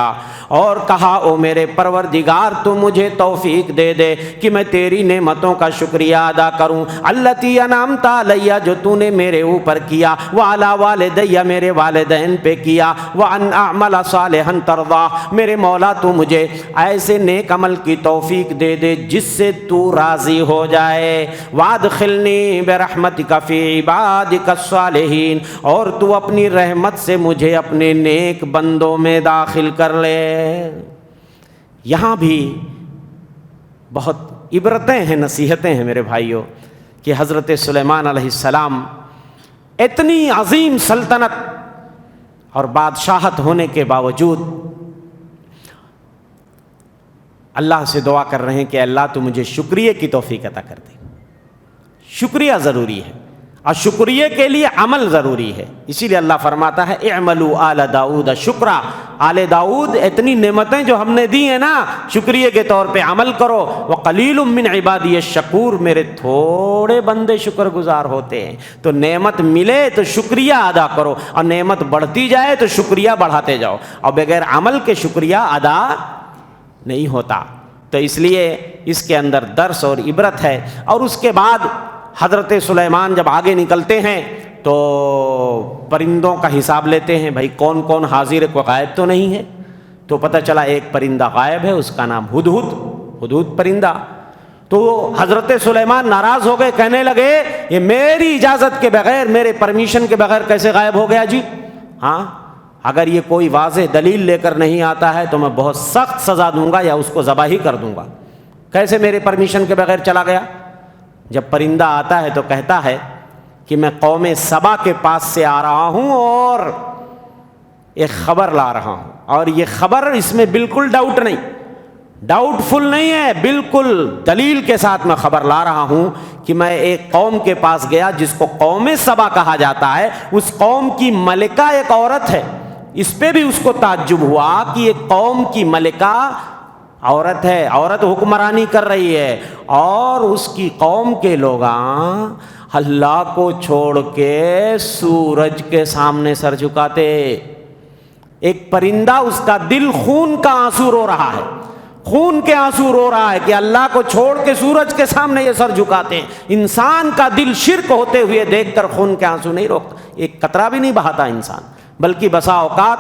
اور کہا او میرے پروردگار تو مجھے توفیق دے دے کہ میں تیری نعمتوں کا شکریہ ادا کروں، الَّتِي أَنْعَمْتَ عَلَيَّ، جو تو نے میرے اوپر کیا، وَعَلَىٰ وَالِدَيَّ، میرے والدین پہ کیا، وَأَنْ أَعْمَلَ صَالِحًا تَرْضَاهُ، میرے مولا تو مجھے ایسے نیک عمل کی توفیق دے دے جس سے تو راضی ہو جائے، وادخلنی برحمتک فی عبادک الصالحین، اور تو اپنی رحمت سے مجھے اپنے نیک بندوں میں داخل کر لے۔ یہاں بھی بہت عبرتیں ہیں، نصیحتیں ہیں میرے بھائیوں، کہ حضرت سلیمان علیہ السلام اتنی عظیم سلطنت اور بادشاہت ہونے کے باوجود اللہ سے دعا کر رہے ہیں کہ اللہ تو مجھے شکریہ کی توفیق عطا کر دے۔ شکریہ ضروری ہے، اور شکریہ کے لیے عمل ضروری ہے، اسی لیے اللہ فرماتا ہے اعملوا آل داؤد شکرا، آل داؤد اتنی نعمتیں جو ہم نے دی ہیں نا، شکریہ کے طور پہ عمل کرو۔ وقلیل من عبادی الشکور، میرے تھوڑے بندے شکر گزار ہوتے ہیں۔ تو نعمت ملے تو شکریہ ادا کرو، اور نعمت بڑھتی جائے تو شکریہ بڑھاتے جاؤ، اور بغیر عمل کے شکریہ ادا نہیں ہوتا۔ تو اس لیے اس کے اندر درس اور عبرت ہے۔ اور اس کے بعد حضرت سلیمان جب آگے نکلتے ہیں تو پرندوں کا حساب لیتے ہیں، بھائی کون کون حاضر ہے، کوئی غائب تو نہیں ہے. تو پتہ چلا ایک پرندہ غائب ہے، اس کا نام ہدہد پرندہ. تو حضرت سلیمان ناراض ہو گئے، کہنے لگے یہ میری اجازت کے بغیر، میرے پرمیشن کے بغیر کیسے غائب ہو گیا جی؟ ہاں اگر یہ کوئی واضح دلیل لے کر نہیں آتا ہے تو میں بہت سخت سزا دوں گا یا اس کو ذبح ہی کر دوں گا. کیسے میرے پرمیشن کے بغیر چلا گیا؟ جب پرندہ آتا ہے تو کہتا ہے کہ میں قوم سبا کے پاس سے آ رہا ہوں اور ایک خبر لا رہا ہوں، اور یہ خبر اس میں بالکل ڈاؤٹ فل نہیں ہے، بالکل دلیل کے ساتھ میں خبر لا رہا ہوں کہ میں ایک قوم کے پاس گیا جس کو قوم سبا کہا جاتا ہے. اس قوم کی ملکہ ایک عورت ہے. اس پہ بھی اس کو تعجب ہوا کہ ایک قوم کی ملکہ عورت ہے، عورت حکمرانی کر رہی ہے، اور اس کی قوم کے لوگ اللہ کو چھوڑ کے سورج کے سامنے سر جھکاتے. ایک پرندہ، اس کا دل خون کا آنسو رو رہا ہے، خون کے آنسو رو رہا ہے کہ اللہ کو چھوڑ کے سورج کے سامنے یہ سر جھکاتے ہیں. انسان کا دل شرک ہوتے ہوئے دیکھ کر خون کے آنسو نہیں روکتا، ایک قطرہ بھی نہیں بہاتا انسان. بلکہ بسا اوقات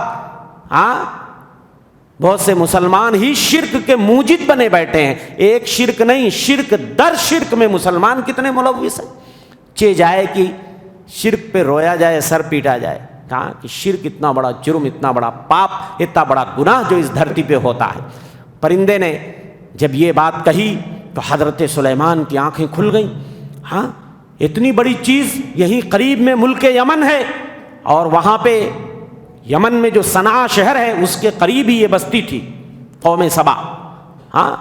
بہت سے مسلمان ہی شرک کے موجد بنے بیٹھے ہیں. ایک شرک نہیں، شرک در شرک میں مسلمان کتنے ملوث ہیں. چے جائے کہ شرک پہ رویا جائے، سر پیٹا جائے. کہا کہ شرک اتنا بڑا جرم، اتنا بڑا پاپ، اتنا بڑا گناہ جو اس دھرتی پہ ہوتا ہے. پرندے نے جب یہ بات کہی تو حضرت سلیمان کی آنکھیں کھل گئیں. ہاں اتنی بڑی چیز یہیں قریب میں ملک یمن ہے، اور وہاں پہ یمن میں جو صنعا شہر ہے اس کے قریب ہی یہ بستی تھی، قوم سبا. ہاں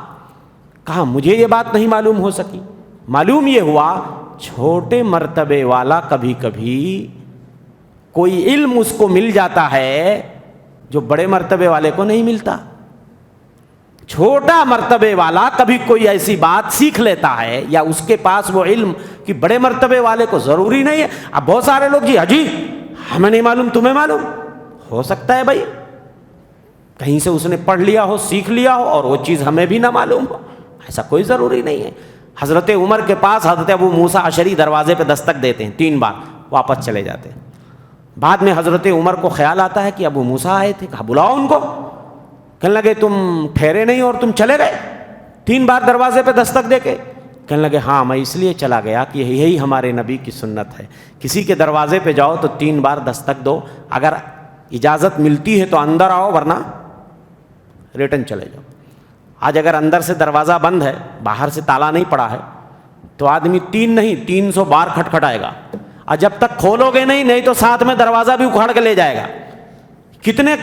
کہا مجھے یہ بات نہیں معلوم ہو سکی. معلوم یہ ہوا چھوٹے مرتبے والا کبھی کبھی کوئی علم اس کو مل جاتا ہے جو بڑے مرتبے والے کو نہیں ملتا. چھوٹا مرتبے والا کبھی کوئی ایسی بات سیکھ لیتا ہے یا اس کے پاس وہ علم کہ بڑے مرتبے والے کو ضروری نہیں ہے. اب بہت سارے لوگ جی حجی ہمیں نہیں معلوم، تمہیں معلوم ہو سکتا ہے بھائی کہیں سے اس نے پڑھ لیا ہو، سیکھ لیا ہو، اور وہ چیز ہمیں بھی نہ معلوم ہو، ایسا کوئی ضروری نہیں ہے. حضرت عمر کے پاس حضرت ابو موسیٰ اشعری دروازے پہ دستک دیتے ہیں 3 بار، واپس چلے جاتے ہیں. بعد میں حضرت عمر کو خیال آتا ہے کہ ابو موسیٰ آئے تھے، کہا بلاؤ ان کو. کہنے لگے تم ٹھہرے نہیں اور تم چلے گئے 3 بار دروازے پہ دستک دے کے؟ کہنے لگے ہاں میں اس لیے چلا گیا کہ یہی ہمارے نبی کی سنت ہے، کسی کے دروازے پہ جاؤ تو 3 بار دستک دو، اگر اجازت ملتی ہے تو اندر آؤ ورنہ ریٹرن چلے جاؤ. آج اگر اندر سے دروازہ بند ہے، باہر سے تالا نہیں پڑا ہے، تو آدمی 3 نہیں 300 بار کھٹکھٹائے گا، اور جب تک کھولو گے نہیں تو ساتھ میں دروازہ بھی اکھاڑ کے لے جائے گا. کتنے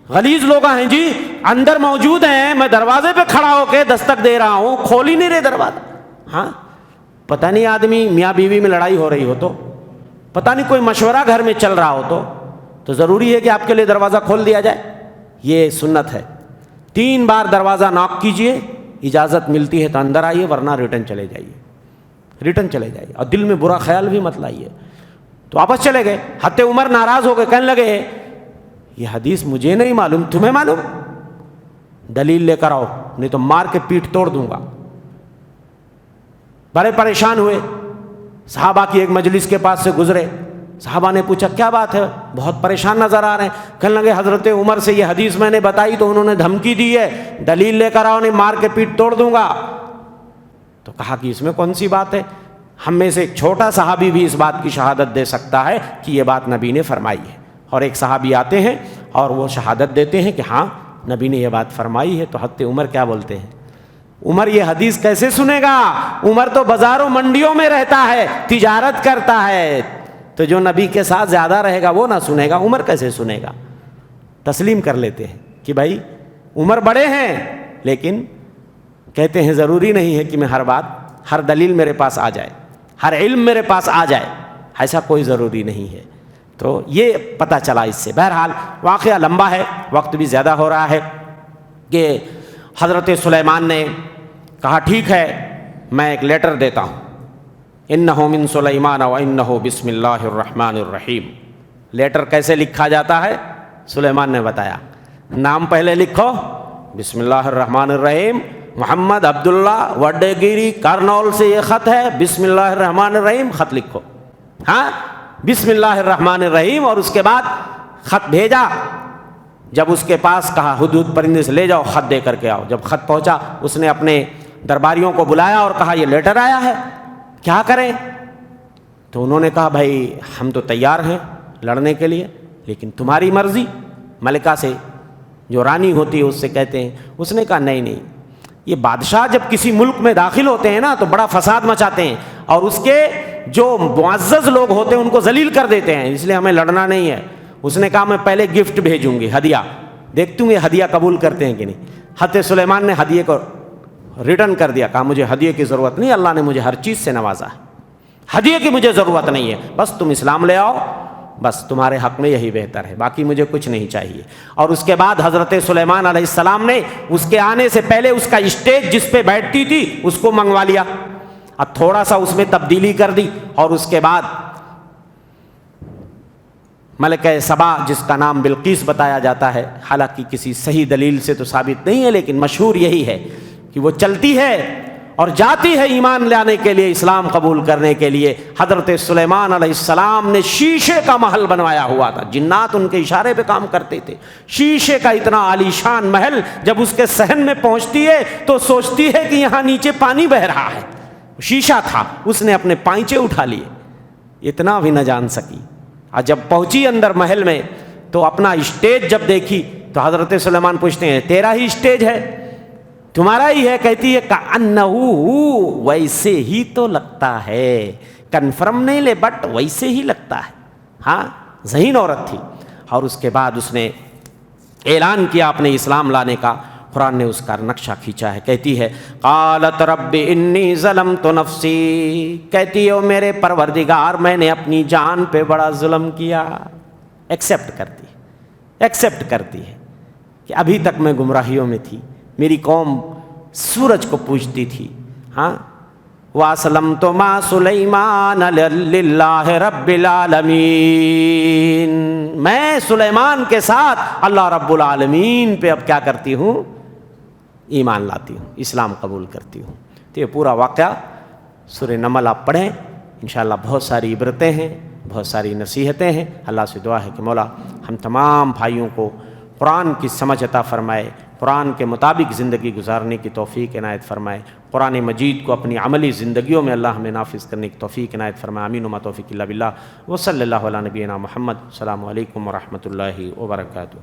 غلیظ لوگ ہیں جی، اندر موجود ہیں، میں دروازے پہ کھڑا ہو کے دستک دے رہا ہوں، کھول ہی نہیں رہے دروازہ. ہاں پتہ نہیں آدمی میاں بیوی میں لڑائی ہو رہی ہو تو، پتہ نہیں کوئی مشورہ گھر میں چل رہا ہو تو ضروری ہے کہ آپ کے لیے دروازہ کھول دیا جائے. یہ سنت ہے. 3 بار دروازہ ناک کیجئے، اجازت ملتی ہے تو اندر آئیے ورنہ ریٹرن چلے جائیے، اور دل میں برا خیال بھی مت لائیے. تو واپس چلے گئے. حضرت عمر ناراض ہو گئے، کہنے لگے یہ حدیث مجھے نہیں معلوم، تمہیں معلوم؟ دلیل لے کر آؤ نہیں تو مار کے پیٹھ توڑ دوں گا. بڑے پریشان ہوئے، صحابہ کی ایک مجلس کے پاس سے گزرے. صحابہ نے پوچھا کیا بات ہے، بہت پریشان نظر آ رہے ہیں. کہنے لگے حضرت عمر سے یہ حدیث میں نے بتائی تو انہوں نے دھمکی دی ہے، دلیل لے کر آؤ نہیں مار کے پیٹھ توڑ دوں گا. تو کہا کہ اس میں کون سی بات ہے، ہم میں سے ایک چھوٹا صحابی بھی اس بات کی شہادت دے سکتا ہے کہ یہ بات نبی نے فرمائی ہے. اور ایک صحابی آتے ہیں اور وہ شہادت دیتے ہیں کہ ہاں نبی نے یہ بات فرمائی ہے. تو حضرت عمر کیا بولتے ہیں، عمر یہ حدیث کیسے سنے گا؟ عمر تو بازاروں منڈیوں میں رہتا ہے، تجارت کرتا ہے، تو جو نبی کے ساتھ زیادہ رہے گا وہ نہ سنے گا، عمر کیسے سنے گا؟ تسلیم کر لیتے ہیں کہ بھائی عمر بڑے ہیں، لیکن کہتے ہیں ضروری نہیں ہے کہ میں ہر بات، ہر دلیل میرے پاس آ جائے، ہر علم میرے پاس آ جائے، ایسا کوئی ضروری نہیں ہے. تو یہ پتہ چلا اس سے. بہرحال واقعہ لمبا ہے، وقت بھی زیادہ ہو رہا ہے، کہ حضرت سلیمان نے کہا ٹھیک ہے میں ایک لیٹر دیتا ہوں، انہ من سلیمان و انہ بسم اللہ الرحمن الرحیم. لیٹر کیسے لکھا جاتا ہے سلیمان نے بتایا. نام پہلے لکھو بسم اللہ الرحمن الرحیم، محمد عبداللہ وڈگیری کرنول سے یہ خط ہے، بسم اللہ الرحمن الرحیم، خط لکھو. ہاں بسم اللہ الرحمن الرحیم، اور اس کے بعد خط بھیجا. جب اس کے پاس کہا ہدہد پرندے سے لے جاؤ خط دے کر کے آؤ. جب خط پہنچا اس نے اپنے درباریوں کو بلایا اور کہا یہ لیٹر آیا ہے، کیا کریں؟ تو انہوں نے کہا بھائی ہم تو تیار ہیں لڑنے کے لیے، لیکن تمہاری مرضی. ملکہ سے جو رانی ہوتی ہے اس سے کہتے ہیں. اس نے کہا نہیں، یہ بادشاہ جب کسی ملک میں داخل ہوتے ہیں نا تو بڑا فساد مچاتے ہیں اور اس کے جو معزز لوگ ہوتے ہیں ان کو ذلیل کر دیتے ہیں، اس لیے ہمیں لڑنا نہیں ہے. اس نے کہا میں پہلے گفٹ بھیجوں گی، ہدیہ دیکھتی ہوں یہ ہدیہ قبول کرتے ہیں کہ نہیں. حضرت سلیمان نے ہدیے کو ریٹرن کر دیا، کہا مجھے ہدیے کی ضرورت نہیں، اللہ نے مجھے ہر چیز سے نوازا ہے، ہدیے کی مجھے ضرورت نہیں ہے، بس تم اسلام لے آؤ، بس تمہارے حق میں یہی بہتر ہے، باقی مجھے کچھ نہیں چاہیے. اور اس کے بعد حضرت سلیمان علیہ السلام نے اس کے آنے سے پہلے اس کا اسٹیج جس پہ بیٹھتی تھی اس کو منگوا لیا، اب تھوڑا سا اس میں تبدیلی کر دی. اور اس کے بعد ملکہ سبا جس کا نام بلقیس بتایا جاتا ہے، حالانکہ کسی صحیح دلیل سے تو ثابت نہیں ہے لیکن مشہور یہی ہے کہ وہ چلتی ہے اور جاتی ہے ایمان لانے کے لیے، اسلام قبول کرنے کے لیے. حضرت سلیمان علیہ السلام نے شیشے کا محل بنوایا ہوا تھا، جنات ان کے اشارے پہ کام کرتے تھے. شیشے کا اتنا عالی شان محل جب اس کے صحن میں پہنچتی ہے تو سوچتی ہے کہ یہاں نیچے پانی بہ رہا ہے. شیشہ تھا، اس نے اپنے پائنچے اٹھا لیے، اتنا بھی نہ جان سکی. اور جب پہنچی اندر محل میں تو اپنا اسٹیج جب دیکھی تو حضرت سلیمان پوچھتے ہیں تیرا ہی اسٹیج ہے، تمہارا ہی ہے؟ کہتی ہے کأنہو، ویسے ہی تو لگتا ہے، کنفرم نہیں لے بٹ ویسے ہی لگتا ہے. ہاں ذہین عورت تھی. اور اس کے بعد اس نے اعلان کیا اپنے اسلام لانے کا. قرآن نے اس کا نقشہ کھینچا ہے. کہتی ہے قالت رب انی ظلمت نفسی، کہتی ہے میرے پروردگار میں نے اپنی جان پہ بڑا ظلم کیا. ایکسیپٹ کرتی ہے کہ ابھی تک میں گمراہیوں میں تھی، میری قوم سورج کو پوجتی تھی. ہاں وَأَسْلَمْتُ مَعَ سُلَيْمَانَ لِلَّهِ رَبِّ الْعَالَمِينَ، میں سلیمان کے ساتھ اللہ رب العالمین پہ اب کیا کرتی ہوں؟ ایمان لاتی ہوں، اسلام قبول کرتی ہوں. تو یہ پورا واقعہ سورہ نمل آپ پڑھیں انشاءاللہ. بہت ساری عبرتیں ہیں، بہت ساری نصیحتیں ہیں. اللہ سے دعا ہے کہ مولا ہم تمام بھائیوں کو قرآن کی سمجھ عطا فرمائے، قرآن کے مطابق زندگی گزارنے کی توفیق عنایت فرمائے. قرآن مجید کو اپنی عملی زندگیوں میں اللہ ہمیں نافذ کرنے کی توفیق عنایت فرمائے. آمین وما توفیق الا باللہ. وصلی اللہ علی نبینا محمد. السلام علیکم ورحمۃ اللہ وبرکاتہ.